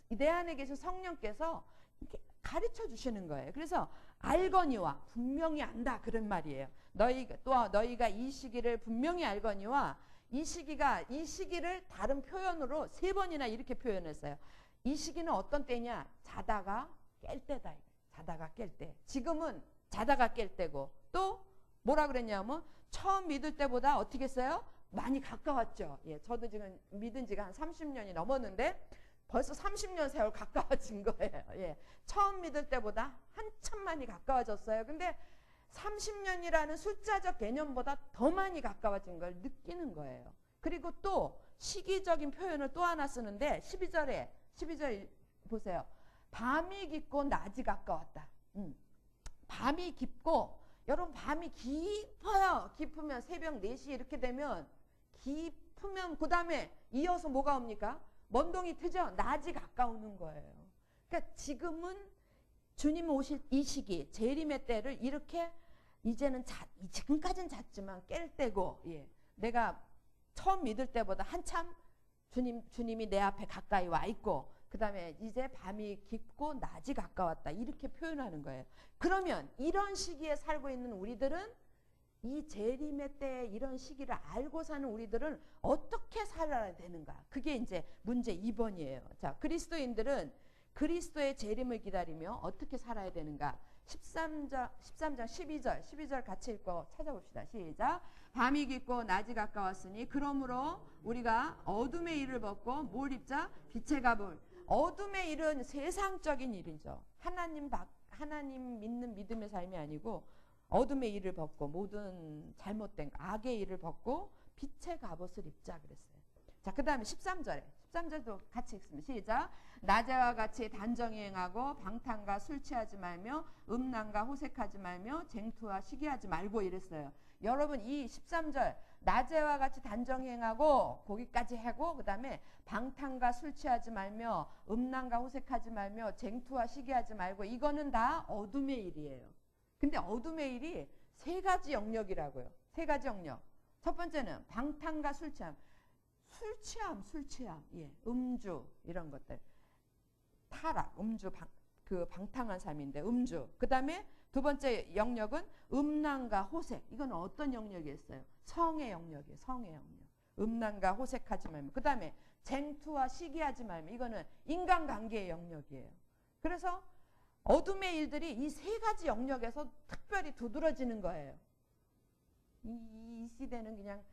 내 안에 계신 성령께서 이렇게 가르쳐 주시는 거예요. 그래서 알거니와, 분명히 안다, 그런 말이에요. 너희가 이 시기를 분명히 알거니와, 이 시기를 다른 표현으로 3번이나 이렇게 표현했어요. 이 시기는 어떤 때냐? 자다가 깰 때다. 자다가 깰 때. 지금은 자다가 깰 때고, 또 뭐라 그랬냐면 처음 믿을 때보다 어떻게 했어요? 많이 가까웠죠. 예, 저도 지금 믿은 지가 한 30년이 넘었는데 벌써 30년 세월 가까워진 거예요. 예, 처음 믿을 때보다 한참 많이 가까워졌어요. 근데 30년이라는 숫자적 개념보다 더 많이 가까워진 걸 느끼는 거예요. 그리고 또 시기적인 표현을 또 하나 쓰는데 12절 보세요. 밤이 깊고 낮이 가까웠다. 밤이 깊고, 여러분 밤이 깊어요. 깊으면 새벽 4시 이렇게 되면 깊으면 그 다음에 이어서 뭐가 옵니까? 먼동이 트죠? 낮이 가까우는 거예요. 그러니까 지금은 주님 오실 이 시기, 재림의 때를 이렇게 이제는 지금까지는 잤지만 깰 때고, 예, 내가 처음 믿을 때보다 한참 주님이 내 앞에 가까이 와 있고, 그 다음에 이제 밤이 깊고 낮이 가까웠다, 이렇게 표현하는 거예요. 그러면 이런 시기에 살고 있는 우리들은, 이 재림의 때 이런 시기를 알고 사는 우리들은 어떻게 살아야 되는가? 그게 이제 문제 2번이에요. 자, 그리스도인들은 그리스도의 재림을 기다리며 어떻게 살아야 되는가? 13장 12절 같이 읽고 찾아봅시다. 시작. 밤이 깊고 낮이 가까웠으니 그러므로 우리가 어둠의 일을 벗고 뭘 입자? 빛의 갑을. 어둠의 일은 세상적인 일이죠. 하나님 믿는 믿음의 삶이 아니고 어둠의 일을 벗고 모든 잘못된 악의 일을 벗고 빛의 갑옷을 입자 그랬어요. 자, 그 다음에 13절도 같이 읽습니다. 시작. 낮에와 같이 단정히 행하고 방탕과 술 취하지 말며 음란과 호색하지 말며 쟁투와 시기하지 말고 이랬어요. 여러분, 이 13절 낮에와 같이 단정히 행하고 거기까지 하고, 그 다음에 방탕과 술 취하지 말며 음란과 호색하지 말며 쟁투와 시기하지 말고, 이거는 다 어둠의 일이에요. 근데 어둠의 일이 세 가지 영역이라고요. 세 가지 영역. 첫 번째는 방탕과 술 취함. 술 취함. 예, 음주 이런 것들. 타락, 음주, 방탕한 삶인데 음주. 그 다음에 두 번째 영역은 음란과 호색. 이건 어떤 영역이었어요? 성의 영역이에요. 성의 영역. 음란과 호색하지 말며. 그 다음에 쟁투와 시기하지 말며. 이거는 인간관계의 영역이에요. 그래서 어둠의 일들이 이 세 가지 영역에서 특별히 두드러지는 거예요. 이 시대는 그냥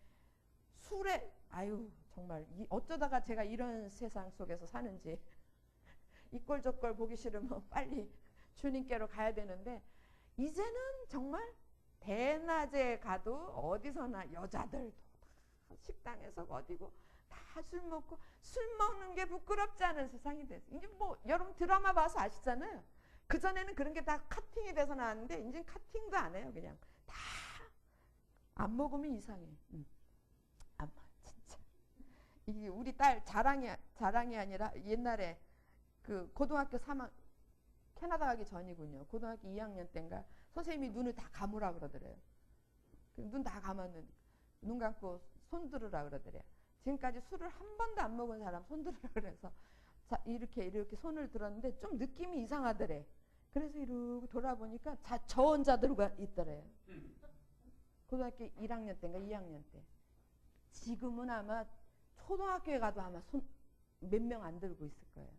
술에, 아유 정말 어쩌다가 제가 이런 세상 속에서 사는지, 이 꼴 저 꼴 보기 싫으면 빨리 주님께로 가야 되는데, 이제는 정말 대낮에 가도 어디서나 여자들도 다 식당에서 어디고 다 술 먹고, 술 먹는 게 부끄럽지 않은 세상이 됐어요. 이제 뭐 여러분 드라마 봐서 아시잖아요. 그전에는 그런 게 다 카팅이 돼서 나왔는데 이제 카팅도 안 해요. 그냥 다 안 먹으면 이상해. 진짜 이게 우리 딸 자랑이 아니라 옛날에 그 고등학교 3학 캐나다 가기 전이군요. 고등학교 2학년 때인가 선생님이 눈을 다 감으라 그러더래요. 눈 다 감았는데 눈 감고 손 들으라 그러더래요. 지금까지 술을 한 번도 안 먹은 사람 손 들으라 그래서 자, 이렇게 손을 들었는데 좀 느낌이 이상하더래. 그래서 이러고 돌아보니까 저 혼자 들고 있더래요. 고등학교 1학년 때인가 2학년 때. 지금은 아마 초등학교에 가도 아마 손 몇 명 안 들고 있을 거예요.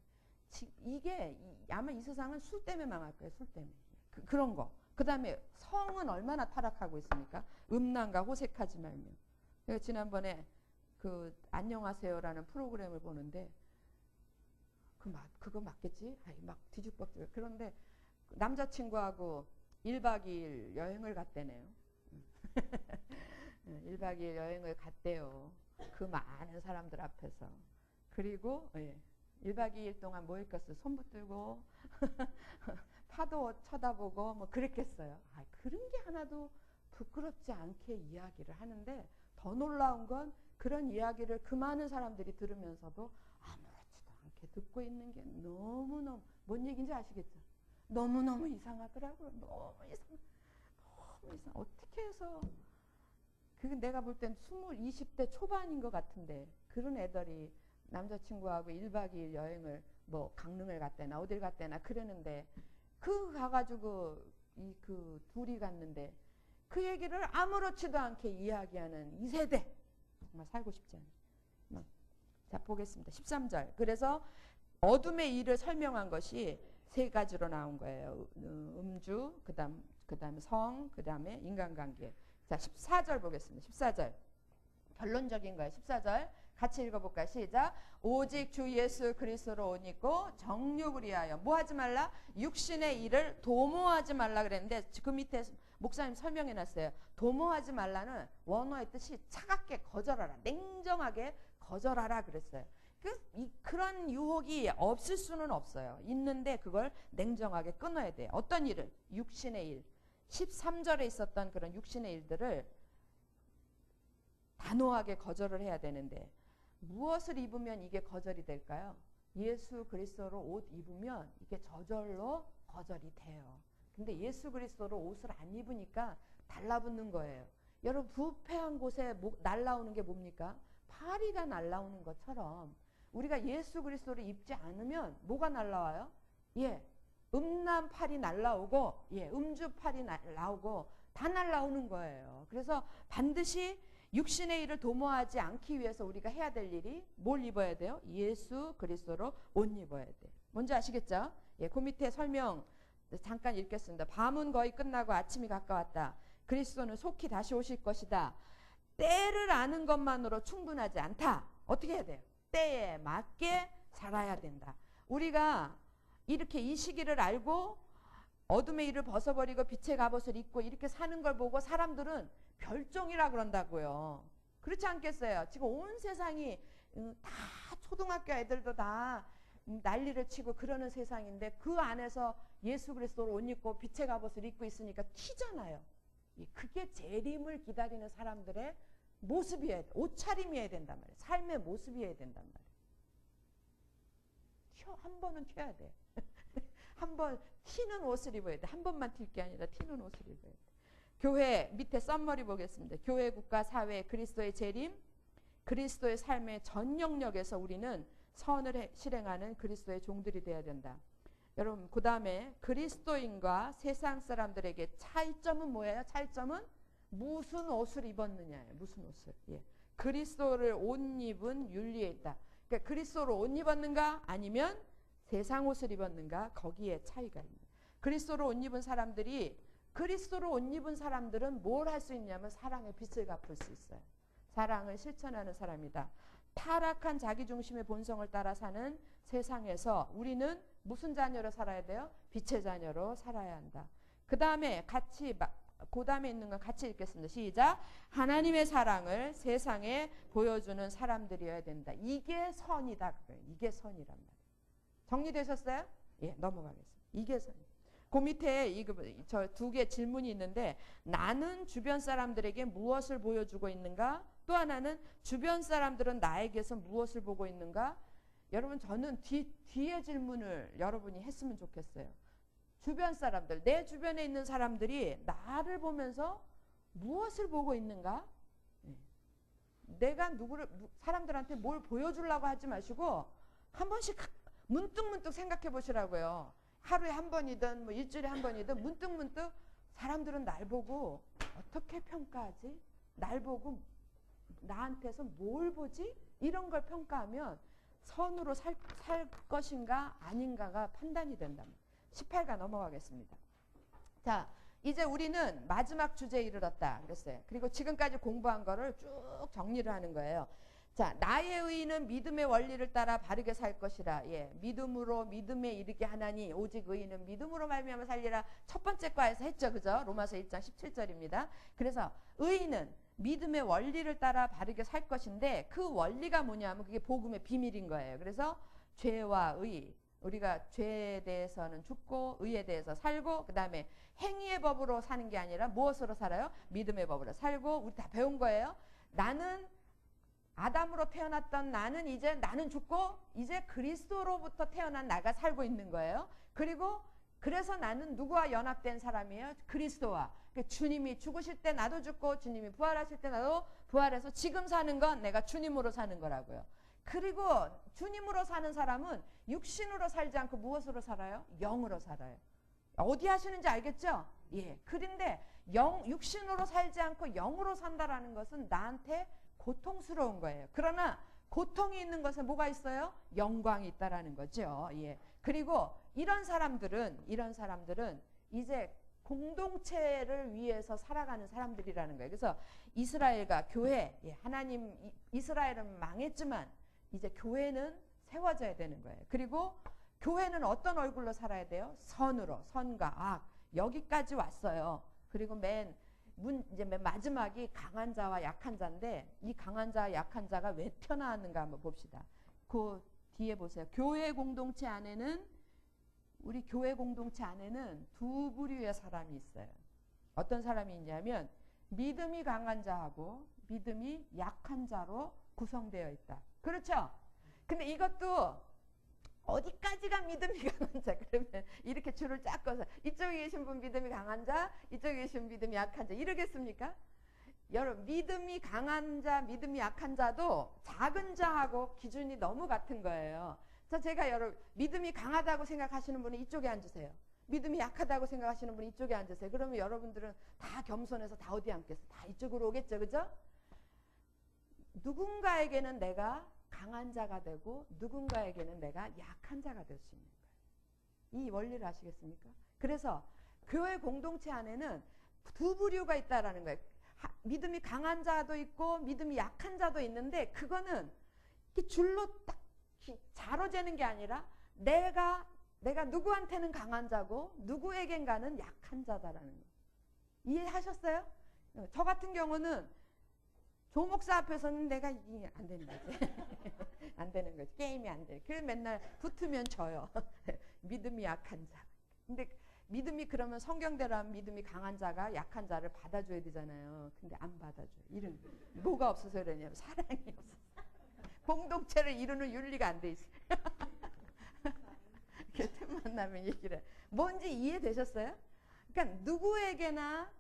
이게 아마 이 세상은 술 때문에 망할 거예요. 술 때문에. 그런 거. 그 다음에 성은 얼마나 타락하고 있습니까? 음란과 호색하지 말며. 제가 지난번에 그 안녕하세요라는 프로그램을 보는데 그거 맞겠지? 막 뒤죽박죽. 그런데 남자친구하고 1박 2일 여행을 갔대네요. 1박 2일 여행을 갔대요. 그 많은 사람들 앞에서. 그리고 1박 2일 동안 뭐 했겠어요? 손 붙들고 파도 쳐다보고 뭐 그랬겠어요. 그런 게 하나도 부끄럽지 않게 이야기를 하는데, 더 놀라운 건 그런 이야기를 그 많은 사람들이 들으면서도 아무렇지도 않게 듣고 있는 게 너무너무, 뭔 얘기인지 아시겠죠? 너무너무 이상하더라고요. 너무 이상. 어떻게 해서, 그게 내가 볼 땐 20대 초반인 것 같은데, 그런 애들이 남자친구하고 1박 2일 여행을 뭐 강릉을 갔대나 어딜 갔대나 그러는데, 그 가가지고 그 둘이 갔는데 그 얘기를 아무렇지도 않게 이야기하는 이 세대, 정말 살고 싶지 않아요. 자, 보겠습니다. 13절. 그래서 어둠의 일을 설명한 것이 세 가지로 나온 거예요. 음주, 그 다음에 성, 그 다음에 인간관계. 자, 14절 보겠습니다. 14절. 결론적인 거예요. 14절. 같이 읽어볼까요? 시작. 오직 주 예수 그리스도로 옷 입고 정욕을 위하여 뭐 하지 말라? 육신의 일을 도모하지 말라 그랬는데, 그 밑에 목사님 설명해놨어요. 도모하지 말라는 원어의 뜻이 차갑게 거절하라, 냉정하게 거절하라 그랬어요. 그런 유혹이 없을 수는 없어요. 있는데 그걸 냉정하게 끊어야 돼요. 어떤 일을? 육신의 일. 13절에 있었던 그런 육신의 일들을 단호하게 거절을 해야 되는데, 무엇을 입으면 이게 거절이 될까요? 예수 그리스도로 옷 입으면 이게 저절로 거절이 돼요. 근데 예수 그리스도로 옷을 안 입으니까 달라붙는 거예요. 여러분, 부패한 곳에 날라오는 게 뭡니까? 파리가 날아오는 것처럼 우리가 예수 그리스도를 입지 않으면 뭐가 날아와요? 예, 음란 팔이 날아오고, 예, 음주 팔이 날아오고 다 날아오는 거예요. 그래서 반드시 육신의 일을 도모하지 않기 위해서 우리가 해야 될 일이 뭘 입어야 돼요? 예수 그리스도로 옷 입어야 돼요. 뭔지 아시겠죠? 예, 그 밑에 설명 잠깐 읽겠습니다. 밤은 거의 끝나고 아침이 가까웠다. 그리스도는 속히 다시 오실 것이다. 때를 아는 것만으로 충분하지 않다. 어떻게 해야 돼요? 때에 맞게 살아야 된다. 우리가 이렇게 이 시기를 알고 어둠의 일을 벗어버리고 빛의 갑옷을 입고 이렇게 사는 걸 보고 사람들은 별종이라 그런다고요. 그렇지 않겠어요? 지금 온 세상이 다 초등학교 애들도 다 난리를 치고 그러는 세상인데 그 안에서 예수 그리스도를 옷 입고 빛의 갑옷을 입고 있으니까 튀잖아요. 그게 재림을 기다리는 사람들의 모습이어야 돼. 옷차림이어야 된단 말이에요. 삶의 모습이어야 된단 말이에요. 한 번은 튀어야 돼. 한 번 튀는 옷을 입어야 돼. 한 번만 튈 게 아니라 튀는 옷을 입어야 돼. 교회 밑에 썸머리 보겠습니다. 교회, 국가, 사회, 그리스도의 재림, 그리스도의 삶의 전 영역에서 우리는 선을 실행하는 그리스도의 종들이 되어야 된다. 여러분, 그 다음에 그리스도인과 세상 사람들에게 차이점은 뭐예요? 차이점은 무슨 옷을 입었느냐예요. 무슨 옷을. 예. 그리스도를 옷 입은 윤리에 있다. 그러니까 그리스도를 옷 입었는가 아니면 세상 옷을 입었는가 거기에 차이가 있는. 그리스도를 옷 입은 사람들이 그리스도를 옷 입은 사람들은 뭘 할 수 있냐면 사랑의 빛을 갚을 수 있어요. 사랑을 실천하는 사람이다. 타락한 자기중심의 본성을 따라 사는 세상에서 우리는 무슨 자녀로 살아야 돼요? 빛의 자녀로 살아야 한다. 그 다음에 그 다음에 있는 건 같이 읽겠습니다. 시작. 하나님의 사랑을 세상에 보여주는 사람들이어야 된다. 이게 선이다. 이게 선이란 말이에요. 정리되셨어요? 예, 넘어가겠습니다. 이게 선. 그 밑에 저 두 개 질문이 있는데 나는 주변 사람들에게 무엇을 보여주고 있는가? 또 하나는 주변 사람들은 나에게서 무엇을 보고 있는가? 여러분 저는 뒤에 질문을 여러분이 했으면 좋겠어요. 주변 사람들, 내 주변에 있는 사람들이 나를 보면서 무엇을 보고 있는가? 내가 사람들한테 뭘 보여주려고 하지 마시고 한 번씩 문득문득 생각해 보시라고요. 하루에 한 번이든 뭐 일주일에 한 번이든 문득문득 사람들은 날 보고 어떻게 평가하지? 날 보고 나한테서 뭘 보지? 이런 걸 평가하면 선으로 살 것인가 아닌가가 판단이 된답니다. 18가 넘어가겠습니다. 자, 이제 우리는 마지막 주제에 이르렀다 그랬어요. 그리고 지금까지 공부한 거를 쭉 정리를 하는 거예요. 자, 나의 의인은 믿음의 원리를 따라 바르게 살 것이라. 예, 믿음으로 믿음에 이르게 하나니 오직 의인은 믿음으로 말미암아 살리라. 첫 번째 과에서 했죠, 그죠? 로마서 1장 17절입니다. 그래서 의인은 믿음의 원리를 따라 바르게 살 것인데 그 원리가 뭐냐면 그게 복음의 비밀인 거예요. 그래서 죄와 의, 우리가 죄에 대해서는 죽고 의에 대해서 살고 그 다음에 행위의 법으로 사는 게 아니라 무엇으로 살아요? 믿음의 법으로 살고 우리 다 배운 거예요. 나는 아담으로 태어났던 나는 죽고 이제 그리스도로부터 태어난 나가 살고 있는 거예요. 그리고 그래서 나는 누구와 연합된 사람이에요? 그리스도와. 주님이 죽으실 때 나도 죽고 주님이 부활하실 때 나도 부활해서 지금 사는 건 내가 주님으로 사는 거라고요. 그리고 주님으로 사는 사람은 육신으로 살지 않고 무엇으로 살아요? 영으로 살아요. 어디 하시는지 알겠죠? 예. 그런데 육신으로 살지 않고 영으로 산다라는 것은 나한테 고통스러운 거예요. 그러나 고통이 있는 것에 뭐가 있어요? 영광이 있다라는 거죠. 예. 그리고 이런 사람들은 이제 공동체를 위해서 살아가는 사람들이라는 거예요. 그래서 이스라엘과 교회, 예, 하나님 이스라엘은 망했지만 이제 교회는 세워져야 되는 거예요. 그리고 교회는 어떤 얼굴로 살아야 돼요? 선으로, 선과 악. 여기까지 왔어요. 그리고 이제 맨 마지막이 강한 자와 약한 자인데 이 강한 자와 약한 자가 왜 튀어나왔는가 한번 봅시다. 그 뒤에 보세요. 우리 교회 공동체 안에는 두 부류의 사람이 있어요. 어떤 사람이 있냐면 믿음이 강한 자하고 믿음이 약한 자로 구성되어 있다. 그렇죠? 근데 이것도 어디까지가 믿음이 강한 자? 그러면 이렇게 줄을 쫙 꺼서 이쪽에 계신 분 믿음이 강한 자, 이쪽에 계신 분 믿음이 약한 자 이러겠습니까? 여러분 믿음이 강한 자, 믿음이 약한 자도 작은 자하고 기준이 너무 같은 거예요. 자, 제가 여러분 믿음이 강하다고 생각하시는 분은 이쪽에 앉으세요. 믿음이 약하다고 생각하시는 분은 이쪽에 앉으세요. 그러면 여러분들은 다 겸손해서 다 어디 앉겠어? 다 이쪽으로 오겠죠, 그죠? 누군가에게는 내가 강한 자가 되고 누군가에게는 내가 약한 자가 될 수 있는 거예요. 이 원리를 아시겠습니까? 그래서 교회 공동체 안에는 두 부류가 있다라는 거예요. 믿음이 강한 자도 있고 믿음이 약한 자도 있는데 그거는 이렇게 줄로 딱 자로 재는 게 아니라 내가 누구한테는 강한 자고 누구에겐가는 약한 자다라는 거예요. 이해하셨어요? 저 같은 경우는 조 목사 앞에서는 내가 이게 안 되는 거지. 안 되는 거지. 게임이 안 돼. 그래서 맨날 붙으면 져요. 믿음이 약한 자. 근데 믿음이 그러면 성경대로 하면 믿음이 강한 자가 약한 자를 받아줘야 되잖아요. 근데 안 받아줘요. 이런 뭐가 없어서 그러냐면 사랑이 없어서. 공동체를 이루는 윤리가 안 돼 있어요. 이렇게 만나면 얘기를 해. 뭔지 이해되셨어요? 그러니까 누구에게나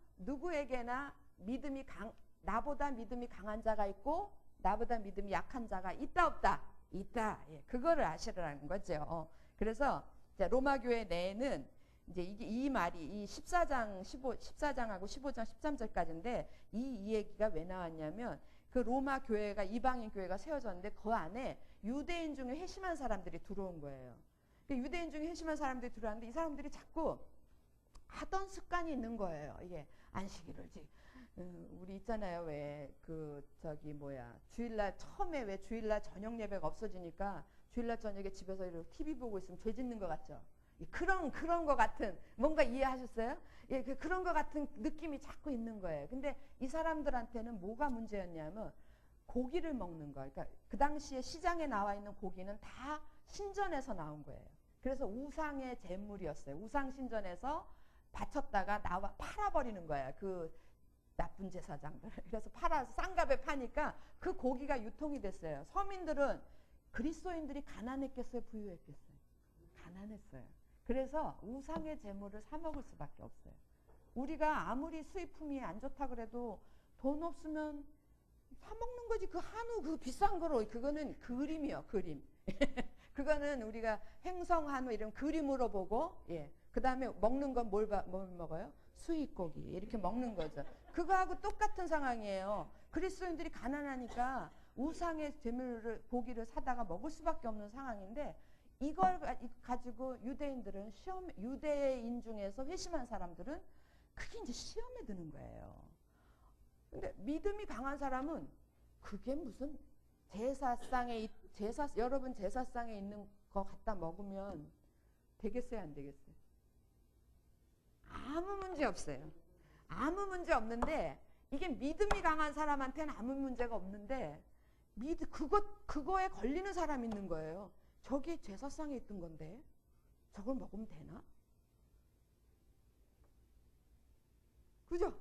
믿음이 나보다 믿음이 강한 자가 있고 나보다 믿음이 약한 자가 있다 없다? 있다. 예, 그거를 아시라는 거죠. 그래서 로마 교회 내에는 이제 이 말이 이 14장하고 15장 13절까지인데 이 얘기가 왜 나왔냐면 그 로마 교회가 이방인 교회가 세워졌는데 그 안에 유대인 중에 회심한 사람들이 들어온 거예요. 유대인 중에 회심한 사람들이 들어왔는데 이 사람들이 자꾸 하던 습관이 있는 거예요. 이게 안식일을 우리 있잖아요. 왜 주일날 처음에 왜 주일날 저녁 예배가 없어지니까 주일날 저녁에 집에서 이렇게 TV 보고 있으면 죄 짓는 것 같죠. 그런 것 같은 뭔가 이해하셨어요? 예, 그런 것 같은 느낌이 자꾸 있는 거예요. 근데 이 사람들한테는 뭐가 문제였냐면 고기를 먹는 거예요. 그러니까 그 당시에 시장에 나와 있는 고기는 다 신전에서 나온 거예요. 그래서 우상의 제물이었어요. 우상 신전에서 바쳤다가 팔아버리는 거예요. 그 나쁜 제사장들. 그래서 팔아서 싼 값에 파니까 그 고기가 유통이 됐어요. 서민들은 그리스도인들이 가난했겠어요? 부유했겠어요? 가난했어요. 그래서 우상의 제물을 사 먹을 수밖에 없어요. 우리가 아무리 수입품이 안 좋다 그래도 돈 없으면 사 먹는 거지. 그 한우 그 비싼 거로. 그거는 그림이요. 그림. 그거는 우리가 횡성한우 이런 그림으로 보고 그 다음에 먹는 건 뭘 먹어요? 수입고기 이렇게 먹는 거죠. 그거하고 똑같은 상황이에요. 그리스도인들이 가난하니까 우상의 제물을 고기를 사다가 먹을 수밖에 없는 상황인데 이걸 가지고 유대인 중에서 회심한 사람들은 그게 이제 시험에 드는 거예요. 근데 믿음이 강한 사람은 그게 무슨 여러분 제사상에 있는 거 갖다 먹으면 되겠어요, 안 되겠어요? 아무 문제 없어요. 아무 문제 없는데 이게 믿음이 강한 사람한테는 아무 문제가 없는데 그거에 걸리는 사람이 있는 거예요. 저게 제사상에 있던 건데 저걸 먹으면 되나? 그죠?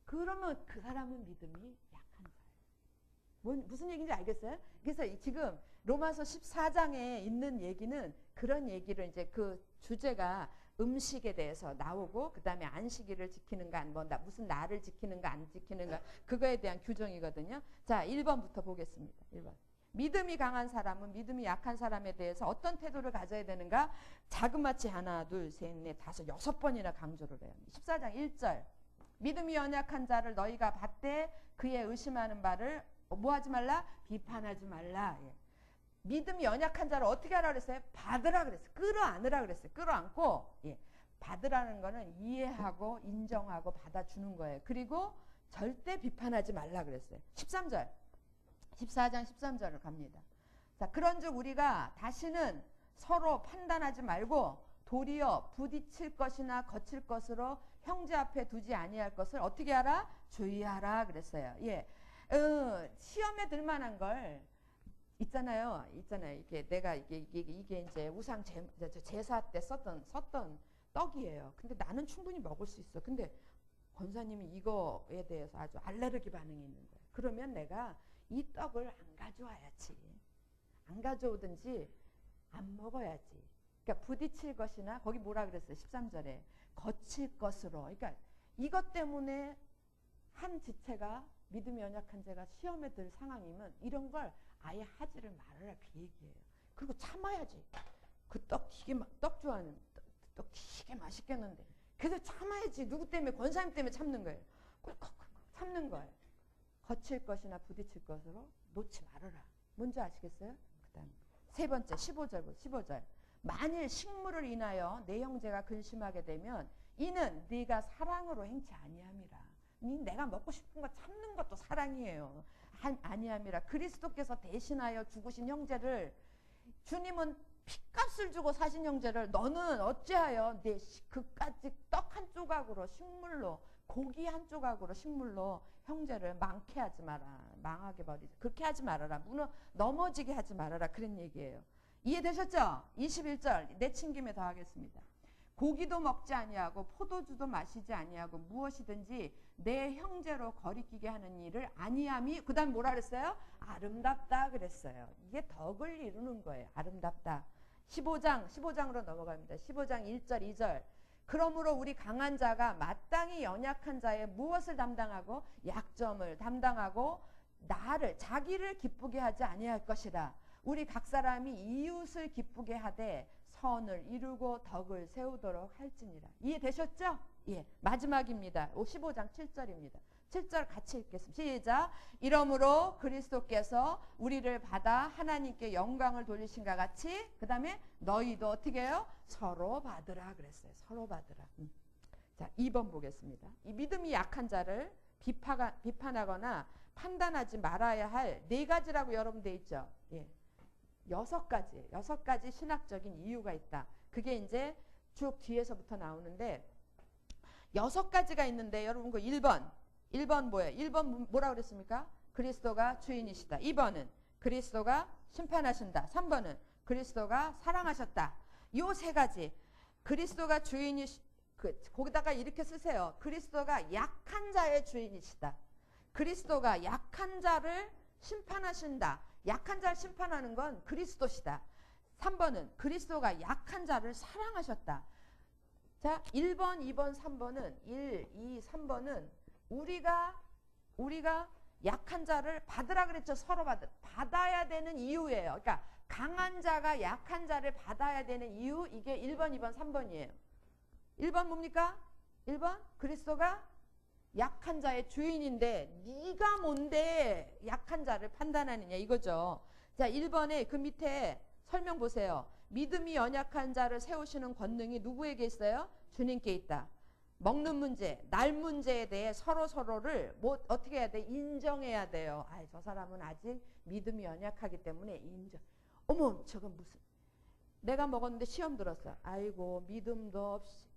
그러면 그 사람은 믿음이 약한 거예요. 무슨 얘기인지 알겠어요? 그래서 지금 로마서 14장에 있는 얘기는 그런 얘기를 이제 그 주제가 음식에 대해서 나오고 그 다음에 안식일을 지키는가 무슨 날을 지키는가 안 지키는가 그거에 대한 규정이거든요. 자, 1번부터 보겠습니다. 1번. 믿음이 강한 사람은 믿음이 약한 사람에 대해서 어떤 태도를 가져야 되는가? 자그마치 하나, 둘, 셋, 넷, 다섯, 6번이나 강조를 해요. 14장 1절. 믿음이 연약한 자를 너희가 받되 그의 의심하는 바를 뭐하지 말라? 비판하지 말라. 믿음이 연약한 자를 어떻게 하라 그랬어요? 받으라 그랬어요. 끌어안으라 그랬어요. 끌어안고 받으라는 거는 이해하고 인정하고 받아주는 거예요. 그리고 절대 비판하지 말라 그랬어요. 13절. 14장 13절을 갑니다. 자, 그런즉 우리가 다시는 서로 판단하지 말고 도리어 부딪힐 것이나 거칠 것으로 형제 앞에 두지 아니할 것을 어떻게 하라? 주의하라 그랬어요. 시험에 들 만한 걸 있잖아요. 이게 내가 이게 이제 우상 제사 때 썼던 떡이에요. 근데 나는 충분히 먹을 수 있어. 근데 권사님이 이거에 대해서 아주 알레르기 반응이 있는 거예요. 그러면 내가 이 떡을 안 가져와야지. 안 가져오든지 안 먹어야지. 그러니까 부딪힐 것이나 거기 뭐라 그랬어요? 13절에 거칠 것으로. 그러니까 이것 때문에 한 지체가 믿음이 연약한 자가 시험에 들 상황이면 이런 걸 아예 하지를 말아라 그 얘기예요. 그리고 참아야지. 그 떡 좋아하는 떡 되게 맛있겠는데 그래서 참아야지. 누구 때문에? 권사님 때문에 참는 거예요. 꿀꺽 참는 거예요. 거칠 것이나 부딪힐 것으로 놓지 말아라. 뭔지 아시겠어요? 그 다음 세 번째 15절 만일 식물을 인하여 내 형제가 근심하게 되면 이는 네가 사랑으로 행치 아니함이라. 내가 먹고 싶은 거 참는 것도 사랑이에요. 아니함이라. 그리스도께서 대신하여 죽으신 형제를, 주님은 핏값을 주고 사신 형제를 너는 어찌하여 내 그까지 떡 한 조각으로 식물로, 고기 한 조각으로 식물로 형제를 망케 하지 마라. 망하게 버리지. 그렇게 하지 말아라. 넘어지게 하지 말아라. 그런 얘기예요. 이해되셨죠? 21절 내친김에 더하겠습니다. 고기도 먹지 아니하고 포도주도 마시지 아니하고 무엇이든지 내 형제로 거리끼게 하는 일을 아니함이, 그 다음 뭐라 그랬어요? 아름답다 그랬어요. 이게 덕을 이루는 거예요. 아름답다. 15장으로 넘어갑니다. 15장 1절 2절 그러므로 우리 강한 자가 마땅히 연약한 자의 무엇을 담당하고 약점을 담당하고 자기를 기쁘게 하지 아니할 것이라. 우리 각 사람이 이웃을 기쁘게 하되 선을 이루고 덕을 세우도록 할지니라. 이해되셨죠? 예, 마지막입니다. 15장 7절입니다. 7절 같이 읽겠습니다. 시작. 이러므로 그리스도께서 우리를 받아 하나님께 영광을 돌리신가 같이 그 다음에 너희도 어떻게 해요? 서로 받으라 그랬어요. 서로 받으라. 자, 2번 보겠습니다. 이 믿음이 약한 자를 비판하거나 판단하지 말아야 할 4가지라고 여러분 돼 있죠. 예. 6가지 신학적인 이유가 있다. 그게 이제 쭉 뒤에서부터 나오는데 6가지가 있는데 여러분 그 1번 뭐예요? 1번 뭐라고 그랬습니까? 그리스도가 주인이시다. 2번은 그리스도가 심판하신다. 3번은 그리스도가 사랑하셨다. 요 3가지. 그리스도가 거기다가 이렇게 쓰세요. 그리스도가 약한 자의 주인이시다. 그리스도가 약한 자를 심판하신다. 약한 자를 심판하는 건 그리스도시다. 3번은 그리스도가 약한 자를 사랑하셨다. 자, 1번, 2번, 3번은 1, 2, 3번은 우리가 약한 자를 받으라 그랬죠. 서로 받아야 되는 이유예요. 그러니까 강한 자가 약한 자를 받아야 되는 이유, 이게 1번, 2번, 3번이에요. 1번 뭡니까? 1번 그리스도가 약한 자의 주인인데 네가 뭔데 약한 자를 판단하느냐 이거죠. 자, 1번에 그 밑에 설명 보세요. 믿음이 연약한 자를 세우시는 권능이 누구에게 있어요? 주님께 있다. 먹는 문제, 날 문제에 대해 서로를 어떻게 해야 돼? 인정해야 돼요. 저 사람은 아직 믿음이 연약하기 때문에 인정. 어머, 저건 무슨, 내가 먹었는데 시험 들었어. 아이고, 믿음도 없이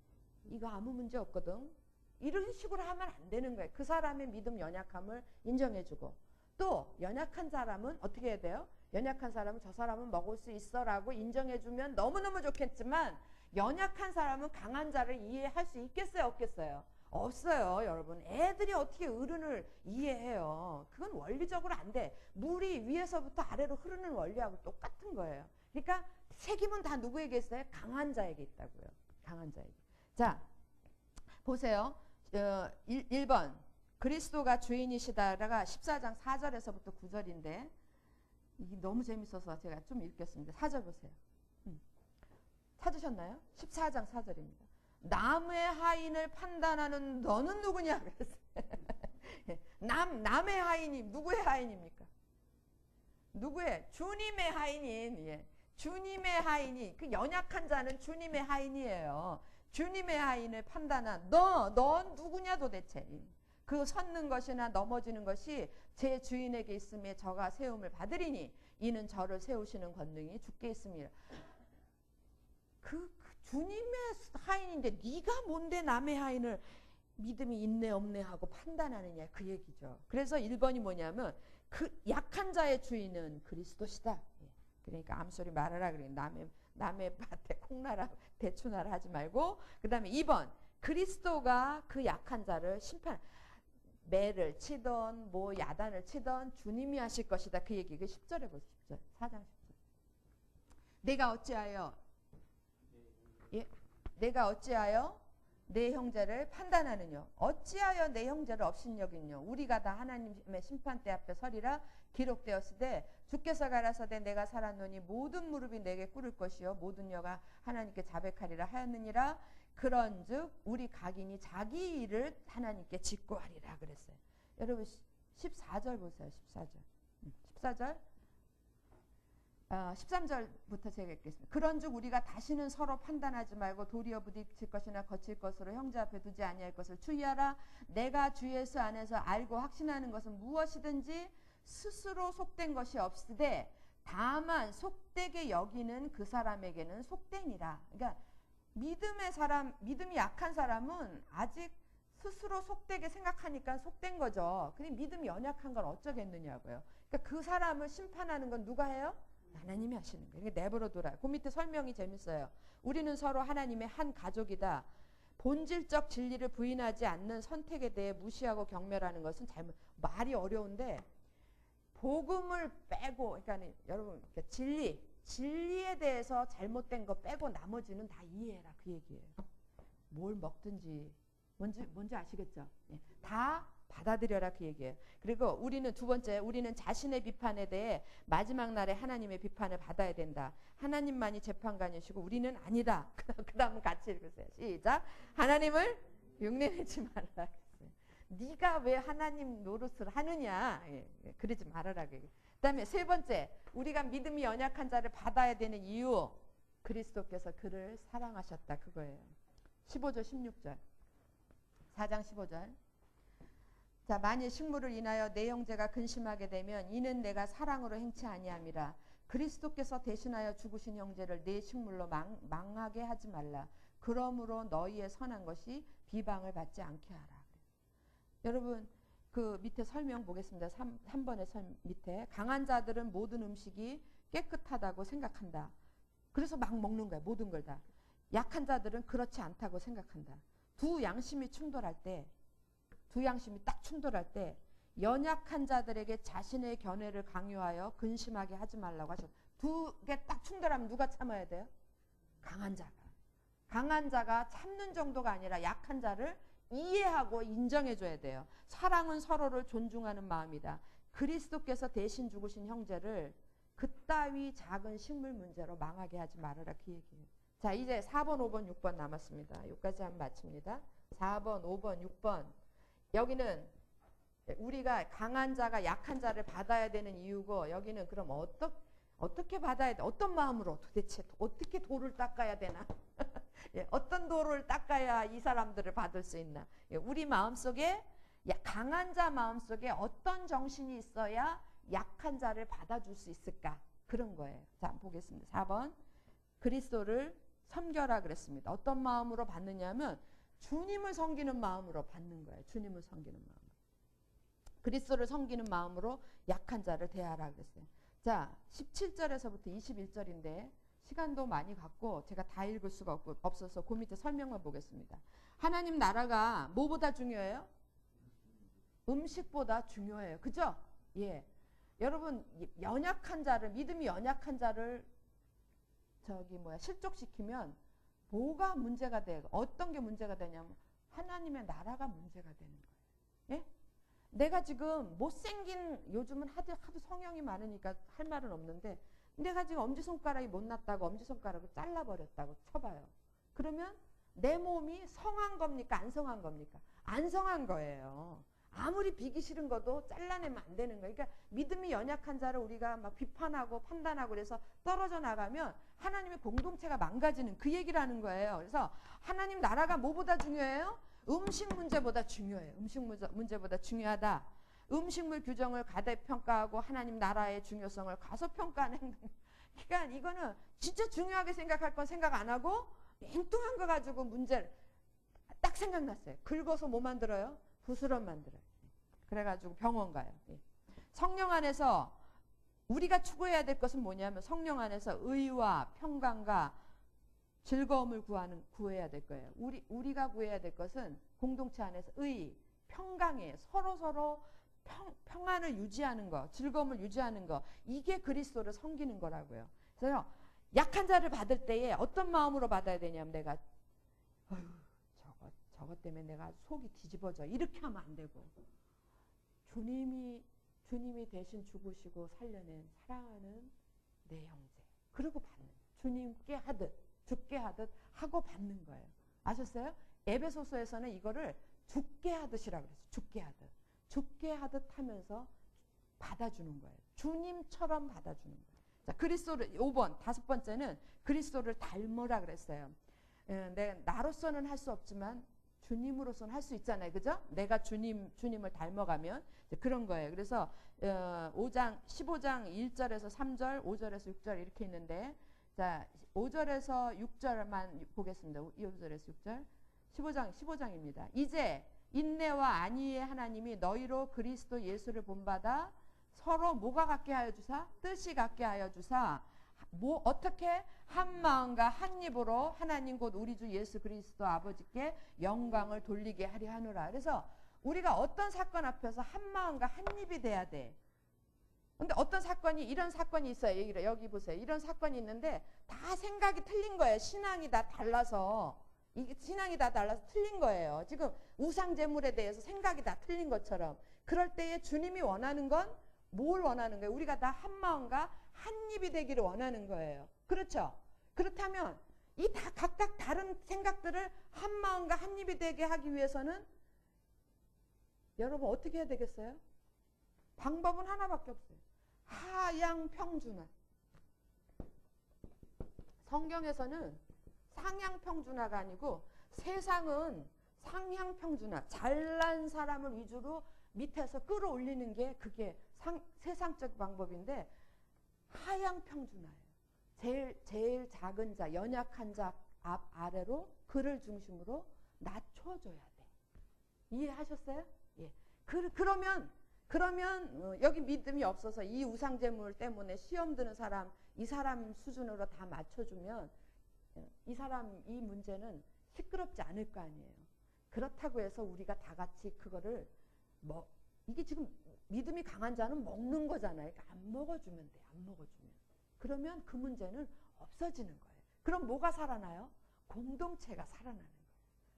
이거 아무 문제 없거든. 이런 식으로 하면 안 되는 거예요. 그 사람의 믿음 연약함을 인정해주고, 또 연약한 사람은 어떻게 해야 돼요? 연약한 사람은 저 사람은 먹을 수 있어라고 인정해주면 너무너무 좋겠지만, 연약한 사람은 강한 자를 이해할 수 있겠어요? 없겠어요? 없어요, 여러분. 애들이 어떻게 어른을 이해해요? 그건 원리적으로 안 돼. 물이 위에서부터 아래로 흐르는 원리하고 똑같은 거예요. 그러니까 책임은 다 누구에게 있어요? 강한 자에게 있다고요. 강한 자에게. 자, 보세요. 1번 그리스도가 주인이시다가 14장 4절에서부터 9절인데 이게 너무 재밌어서 제가 좀 읽겠습니다. 4절 보세요. 찾으셨나요? 14장 4절입니다. 남의 하인을 판단하는 너는 누구냐 그랬어요. 남의 하인이 누구의 하인입니까? 누구의? 주님의 하인인. 예. 주님의 하인이, 그 연약한 자는 주님의 하인이에요. 주님의 하인을 판단한 넌 누구냐 도대체. 그 섰는 것이나 넘어지는 것이 제 주인에게 있음에 저가 세움을 받으리니 이는 저를 세우시는 권능이 주께 있습니다. 그 주님의 하인인데 네가 뭔데 남의 하인을 믿음이 있네 없네 하고 판단하느냐 그 얘기죠. 그래서 1번이 뭐냐면 그 약한 자의 주인은 그리스도시다. 그러니까 암소리 말하라 그래. 남의 밭에 콩나라 대추나라 하지 말고. 그 다음에 2번 그리스도가 그 약한 자를 매를 치던 야단을 치던 주님이 하실 것이다. 그 얘기. 그 10절에 보세요. 10절. 4장 10절. 내가 어찌하여 내 형제를 판단하느뇨. 어찌하여 내 형제를 업신여기뇨. 우리가 다 하나님의 심판대 앞에 서리라 기록되었을 때 주께서 가라사대 내가 살았노니 모든 무릎이 내게 꿇을 것이요 모든 녀가 하나님께 자백하리라 하였느니라. 그런즉 우리 각인이 자기 일을 하나님께 직고하리라 그랬어요. 여러분 14절 보세요. 14절 13절부터 제가 읽겠습니다. 그런즉 우리가 다시는 서로 판단하지 말고 도리어 부딪힐 것이나 거칠 것으로 형제 앞에 두지 아니할 것을 주의하라. 내가 주 예수 안에서 알고 확신하는 것은 무엇이든지 스스로 속된 것이 없으되 다만 속되게 여기는 그 사람에게는 속되니라. 그러니까 믿음이 약한 사람은 아직 스스로 속되게 생각하니까 속된 거죠. 근데 믿음이 연약한 건 어쩌겠느냐고요. 그러니까 그 사람을 심판하는 건 누가 해요? 하나님이 하시는 거예요. 그러니까 내버려 둬라. 그 밑에 설명이 재밌어요. 우리는 서로 하나님의 한 가족이다. 본질적 진리를 부인하지 않는 선택에 대해 무시하고 경멸하는 것은 잘못. 말이 어려운데 복음을 빼고, 그러니까 여러분 진리에 대해서 잘못된 거 빼고 나머지는 다 이해해라 그 얘기예요. 뭘 먹든지 뭔지 아시겠죠? 예. 다 받아들여라 그 얘기예요. 그리고 우리는 두 번째, 우리는 자신의 비판에 대해 마지막 날에 하나님의 비판을 받아야 된다. 하나님만이 재판관이시고 우리는 아니다. 그 다음 같이 읽으세요. 시작. 하나님을 흉내내지 말라. 네가 왜 하나님 노릇을 하느냐. 예, 그러지 말아라. 그 다음에 세 번째, 우리가 믿음이 연약한 자를 받아야 되는 이유, 그리스도께서 그를 사랑하셨다 그거예요. 15절 16절 4장 15절. 자, 만일 식물을 인하여 내 형제가 근심하게 되면 이는 내가 사랑으로 행치 아니함이라. 그리스도께서 대신하여 죽으신 형제를 내 식물로 망하게 하지 말라. 그러므로 너희의 선한 것이 비방을 받지 않게 하라. 여러분 그 밑에 설명 보겠습니다. 3번의 밑에 강한 자들은 모든 음식이 깨끗하다고 생각한다. 그래서 막 먹는 거야. 모든 걸 다. 약한 자들은 그렇지 않다고 생각한다. 두 양심이 딱 충돌할 때 연약한 자들에게 자신의 견해를 강요하여 근심하게 하지 말라고 하셨다. 두 개 딱 충돌하면 누가 참아야 돼요? 강한 자가. 강한 자가 참는 정도가 아니라 약한 자를 이해하고 인정해줘야 돼요. 사랑은 서로를 존중하는 마음이다. 그리스도께서 대신 죽으신 형제를 그따위 작은 식물 문제로 망하게 하지 말아라 그 얘기예요. 자, 이제 4번, 5번, 6번 남았습니다. 여기까지 한번 마칩니다. 4번, 5번, 6번. 여기는 우리가 강한 자가 약한 자를 받아야 되는 이유고, 여기는 그럼 어떻게 받아야 돼? 어떤 마음으로 도대체 어떻게 도를 닦아야 되나? 예, 어떤 도를 닦아야 이 사람들을 받을 수 있나? 예, 우리 마음속에 강한 자 마음속에 어떤 정신이 있어야 약한 자를 받아줄 수 있을까? 그런 거예요. 자, 보겠습니다. 4번. 그리스도를 섬겨라 그랬습니다. 어떤 마음으로 받느냐면 주님을 섬기는 마음으로 받는 거예요. 주님을 섬기는 마음으로. 그리스도를 섬기는 마음으로 약한 자를 대하라 그랬어요. 자, 17절에서부터 21절인데 시간도 많이 갖고 제가 다 읽을 수가 없어서 그 밑에 설명만 보겠습니다. 하나님 나라가 뭐보다 중요해요? 음식보다 중요해요. 그죠? 예. 여러분 연약한 자를, 믿음이 연약한 자를 실족시키면 뭐가 문제가 돼? 어떤 게 문제가 되냐면 하나님의 나라가 문제가 되는 거예요. 예? 내가 지금 못생긴, 요즘은 하도 성형이 많으니까 할 말은 없는데 내가 지금 엄지손가락이 못났다고 엄지손가락을 잘라버렸다고 쳐봐요. 그러면 내 몸이 성한 겁니까? 안 성한 겁니까? 안 성한 거예요. 아무리 비기 싫은 것도 잘라내면 안 되는 거예요. 그러니까 믿음이 연약한 자를 우리가 막 비판하고 판단하고 그래서 떨어져 나가면 하나님의 공동체가 망가지는 그 얘기를 하는 거예요. 그래서 하나님 나라가 뭐보다 중요해요? 음식 문제보다 중요해요. 음식 문제보다 중요하다. 음식물 규정을 가대평가하고 하나님 나라의 중요성을 과소평가하는 행동. 그러니까 이거는 진짜 중요하게 생각할 건 생각 안 하고 맹뚱한 거 가지고 문제를 딱 생각났어요. 긁어서 뭐 만들어요? 부스럼 만들어요. 그래가지고 병원 가요. 성령 안에서 우리가 추구해야 될 것은 뭐냐면 성령 안에서 의와 평강과 즐거움을 구해야 될 거예요. 우리가 구해야 될 것은 공동체 안에서 의, 평강이에요. 서로 평안을 유지하는 거, 즐거움을 유지하는 거. 이게 그리스도를 섬기는 거라고요. 그래서 약한 자를 받을 때에 어떤 마음으로 받아야 되냐면 내가 저거 저것 때문에 내가 속이 뒤집어져. 이렇게 하면 안 되고 주님이 대신 죽으시고 살려낸 사랑하는 내 형제. 그러고 받는 거예요. 주님께 하듯 죽게 하듯 하고 받는 거예요. 아셨어요? 에베소서에서는 이거를 죽게 하듯이라고 그랬어요. 죽게 하듯. 죽게 하듯 하면서 받아주는 거예요. 주님처럼 받아주는 거예요. 자, 그리스도를 5번 다섯 번째는 그리스도를 닮으라 그랬어요. 나로서는 할 수 없지만 주님으로서는 할 수 있잖아요. 그죠? 내가 주님을 닮아가면 그런 거예요. 그래서 15장 1절에서 3절, 5절에서 6절 이렇게 있는데 자, 5절에서 6절만 보겠습니다. 5절에서 6절. 15장입니다. 이제 인내와 안위의 하나님이 너희로 그리스도 예수를 본받아 서로 뭐가 같게 하여 주사? 뜻이 같게 하여 주사 어떻게 한 마음과 한 입으로 하나님 곧 우리 주 예수 그리스도 아버지께 영광을 돌리게 하려 하노라. 그래서 우리가 어떤 사건 앞에서 한 마음과 한 입이 돼야 돼. 근데 어떤 사건이 이런 사건이 있어요. 여기 보세요. 이런 사건이 있는데 다 생각이 틀린 거예요. 신앙이 다 달라서 틀린 거예요. 지금 우상 제물에 대해서 생각이 다 틀린 것처럼 그럴 때에 주님이 원하는 건 뭘 원하는 거예요? 우리가 다 한 마음과 한 입이 되기를 원하는 거예요. 그렇죠? 그렇다면 이 다 각각 다른 생각들을 한 마음과 한 입이 되게 하기 위해서는 여러분 어떻게 해야 되겠어요? 방법은 하나밖에 없어요. 하향평준화. 성경에서는 상향평준화가 아니고 세상은 상향평준화. 잘난 사람을 위주로 밑에서 끌어올리는 게 그게 세상적 방법인데 하향평준화예요. 제일 작은 자, 연약한 자 아래로 그를 중심으로 낮춰줘야 돼. 이해하셨어요? 예. 그러면 여기 믿음이 없어서 이 우상제물 때문에 시험 드는 사람, 이 사람 수준으로 다 맞춰주면 이 문제는 시끄럽지 않을 거 아니에요. 그렇다고 해서 우리가 다 같이 그거를 이게 지금 믿음이 강한 자는 먹는 거잖아요. 그러니까 안 먹어주면 돼. 안 먹어주면. 그러면 그 문제는 없어지는 거예요. 그럼 뭐가 살아나요? 공동체가 살아나는 거예요.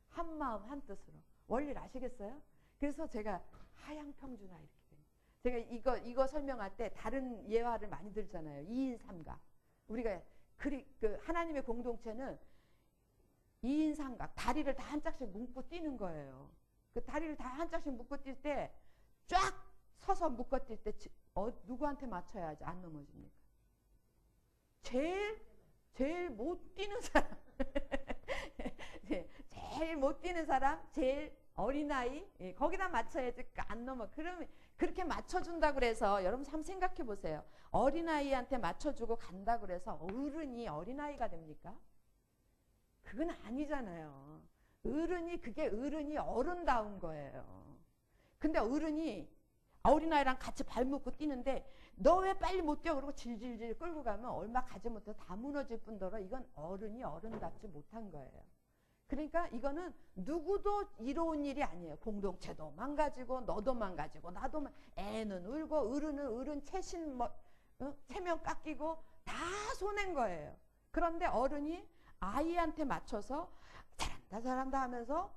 한 마음 한 뜻으로. 원리를 아시겠어요? 그래서 제가 하향평준화 이렇게 됩니다. 제가 이거 설명할 때 다른 예화를 많이 들잖아요. 2인 3각. 우리가 하나님의 공동체는 2인 3각. 다리를 다 한 짝씩 묶고 뛰는 거예요. 그 다리를 다 한 짝씩 묶고 뛸 때 쫙 서서 묶어 뛸 때 누구한테 맞춰야지 안 넘어집니까? 제일 못 뛰는 사람. 제일 못 뛰는 사람, 제일 어린아이, 거기다 맞춰야지 안 넘어. 그러면 그렇게 맞춰준다 그래서 여러분 한번 생각해 보세요. 어린아이한테 맞춰주고 간다 그래서 어른이 어린아이가 됩니까? 그건 아니잖아요. 그게 어른이 어른다운 거예요. 근데 어른이 어린아이랑 같이 발 묶고 뛰는데 너 왜 빨리 못 뛰어? 그러고 질질질 끌고 가면 얼마 가지 못해서 다 무너질 뿐더러 이건 어른이 어른답지 못한 거예요. 그러니까 이거는 누구도 이로운 일이 아니에요. 공동체도 망가지고 너도 망가지고 나도 애는 울고 어른은 어른 체면 깎이고 다 손해인 거예요. 그런데 어른이 아이한테 맞춰서 잘한다 하면서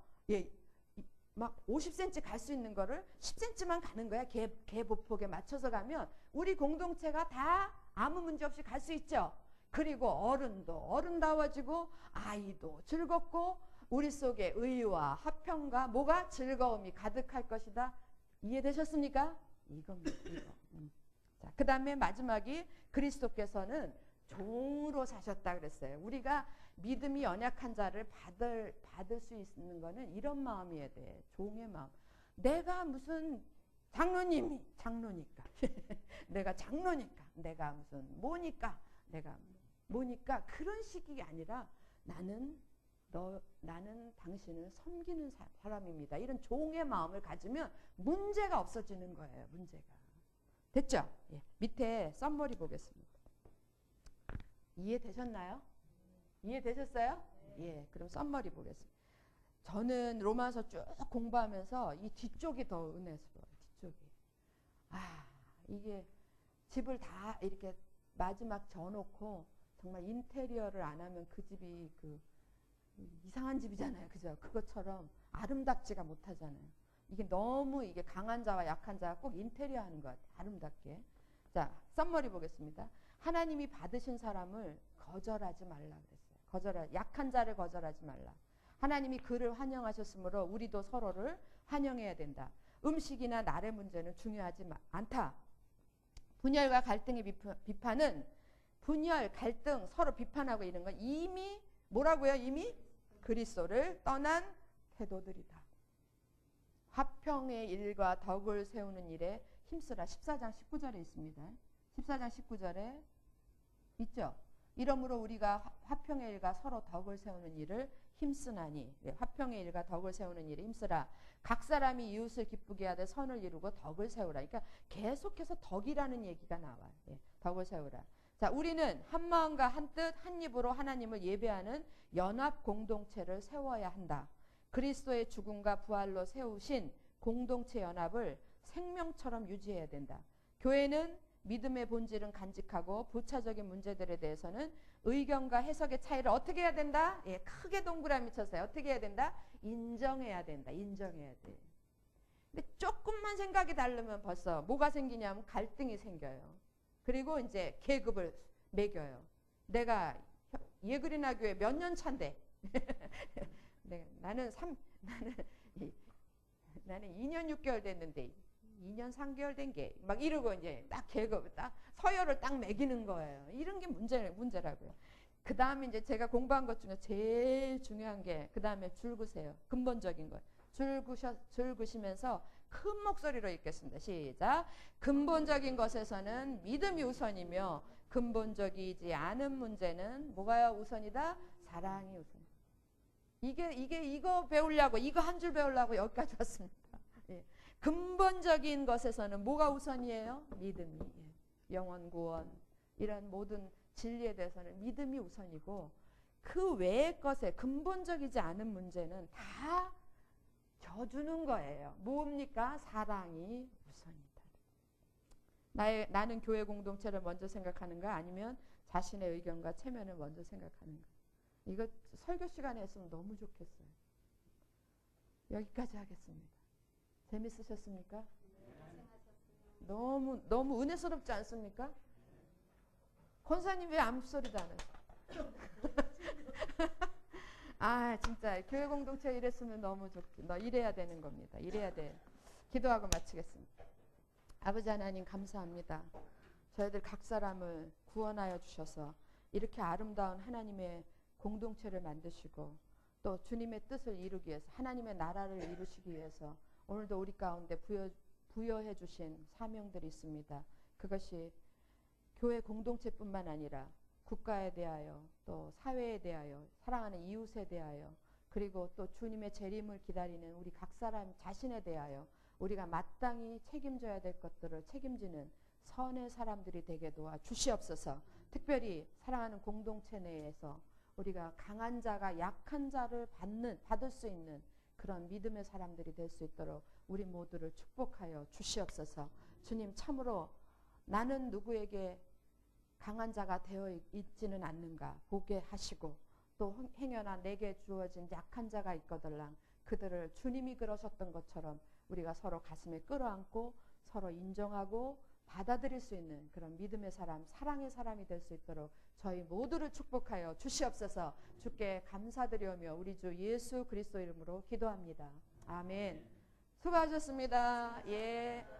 막 50cm 갈 수 있는 거를 10cm만 가는 거야. 개 보폭에 맞춰서 가면 우리 공동체가 다 아무 문제 없이 갈 수 있죠. 그리고 어른도 어른다워지고 아이도 즐겁고 우리 속에 의와 화평과 뭐가 즐거움이 가득할 것이다. 이해되셨습니까? 이겁니다. 이거. 자, 그 다음에 마지막이 그리스도께서는 종으로 사셨다 그랬어요. 우리가 믿음이 연약한 자를 받을 수 있는 거는 이런 마음이어야 돼. 종의 마음. 내가 무슨 장로니까 내가 장로니까 내가 무슨 뭐니까 내가 뭐니까 그런 식이 아니라 나는 당신을 섬기는 사람입니다. 이런 종의 마음을 가지면 문제가 없어지는 거예요. 문제가. 됐죠? 예. 밑에 썸머리 보겠습니다. 이해되셨나요? 이해되셨어요? 예. 그럼 썸머리 보겠습니다. 저는 로마서 쭉 공부하면서 이 뒤쪽이 더 은혜스러워요. 뒤쪽이. 이게 집을 다 이렇게 마지막 져놓고 정말 인테리어를 안 하면 그 집이 이상한 집이잖아요. 그죠? 그것처럼 아름답지가 못하잖아요. 이게 너무 이게 강한 자와 약한 자가 꼭 인테리어 하는 것 같아요. 아름답게. 자, 썸머리 보겠습니다. 하나님이 받으신 사람을 거절하지 말라 그랬어요. 약한 자를 거절하지 말라. 하나님이 그를 환영하셨으므로 우리도 서로를 환영해야 된다. 음식이나 날의 문제는 중요하지 않다. 분열과 갈등의 비판은 분열, 갈등, 서로 비판하고 이런 건 이미 뭐라고요? 이미 그리스도를 떠난 태도들이다. 화평의 일과 덕을 세우는 일에 힘쓰라. 14장 19절에 있습니다. 14장 19절에 있죠. 이러므로 우리가 화평의 일과 서로 덕을 세우는 일을 힘쓰나니. 화평의 일과 덕을 세우는 일에 힘쓰라. 각 사람이 이웃을 기쁘게 하되 선을 이루고 덕을 세우라. 그러니까 계속해서 덕이라는 얘기가 나와요. 덕을 세우라. 자, 우리는 한 마음과 한 뜻, 한 입으로 하나님을 예배하는 연합 공동체를 세워야 한다. 그리스도의 죽음과 부활로 세우신 공동체 연합을 생명처럼 유지해야 된다. 교회는 믿음의 본질은 간직하고 부차적인 문제들에 대해서는 의견과 해석의 차이를 어떻게 해야 된다? 크게 동그라미 쳤어요. 어떻게 해야 된다? 인정해야 된다. 인정해야 돼. 근데 조금만 생각이 다르면 벌써 뭐가 생기냐면 갈등이 생겨요. 그리고 이제 계급을 매겨요. 내가 예그리나 교회 몇 년 차인데 나는 2년 6개월 됐는데 2년 3개월 된 게 막 이러고 이제 딱 계급 딱 서열을 딱 매기는 거예요. 이런 게 문제라고요. 그 다음에 이제 제가 공부한 것 중에 제일 중요한 게 그 다음에 줄그세요. 근본적인 거. 줄그시면서 큰 목소리로 읽겠습니다. 시작. 근본적인 것에서는 믿음이 우선이며 근본적이지 않은 문제는 뭐가 우선이다? 사랑이 우선. 이거 배우려고 이거 한 줄 배우려고 여기까지 왔습니다. 예. 근본적인 것에서는 뭐가 우선이에요? 믿음이. 영원 구원 이런 모든 진리에 대해서는 믿음이 우선이고 그 외의 것에 근본적이지 않은 문제는 다 져주는 거예요. 뭡니까? 사랑이 우선이다. 나는 교회 공동체를 먼저 생각하는가 아니면 자신의 의견과 체면을 먼저 생각하는가. 이거 설교 시간에 했으면 너무 좋겠어요. 여기까지 하겠습니다. 재밌으셨습니까? 너무 은혜스럽지 않습니까? 권사님 왜 아무 소리도 안 하세요? 아 진짜 교회 공동체 이랬으면 너무 좋겠다. 이래야 되는 겁니다. 이래야 돼. 기도하고 마치겠습니다. 아버지 하나님 감사합니다. 저희들 각 사람을 구원하여 주셔서 이렇게 아름다운 하나님의 공동체를 만드시고 또 주님의 뜻을 이루기 위해서 하나님의 나라를 이루시기 위해서 오늘도 우리 가운데 부여해 주신 사명들이 있습니다. 그것이 교회 공동체뿐만 아니라 국가에 대하여 또 사회에 대하여 사랑하는 이웃에 대하여 그리고 또 주님의 재림을 기다리는 우리 각 사람 자신에 대하여 우리가 마땅히 책임져야 될 것들을 책임지는 선의 사람들이 되게 도와 주시옵소서. 특별히 사랑하는 공동체 내에서 우리가 강한 자가 약한 자를 받을 수 있는 그런 믿음의 사람들이 될 수 있도록 우리 모두를 축복하여 주시옵소서. 주님 참으로 나는 누구에게 강한 자가 되어 있지는 않는가 보게 하시고 또 행여나 내게 주어진 약한 자가 있거들랑 그들을 주님이 그러셨던 것처럼 우리가 서로 가슴에 끌어안고 서로 인정하고 받아들일 수 있는 그런 믿음의 사람, 사랑의 사람이 될 수 있도록 저희 모두를 축복하여 주시옵소서. 주께 감사드리오며 우리 주 예수 그리스도 이름으로 기도합니다. 아멘. 수고하셨습니다. 예.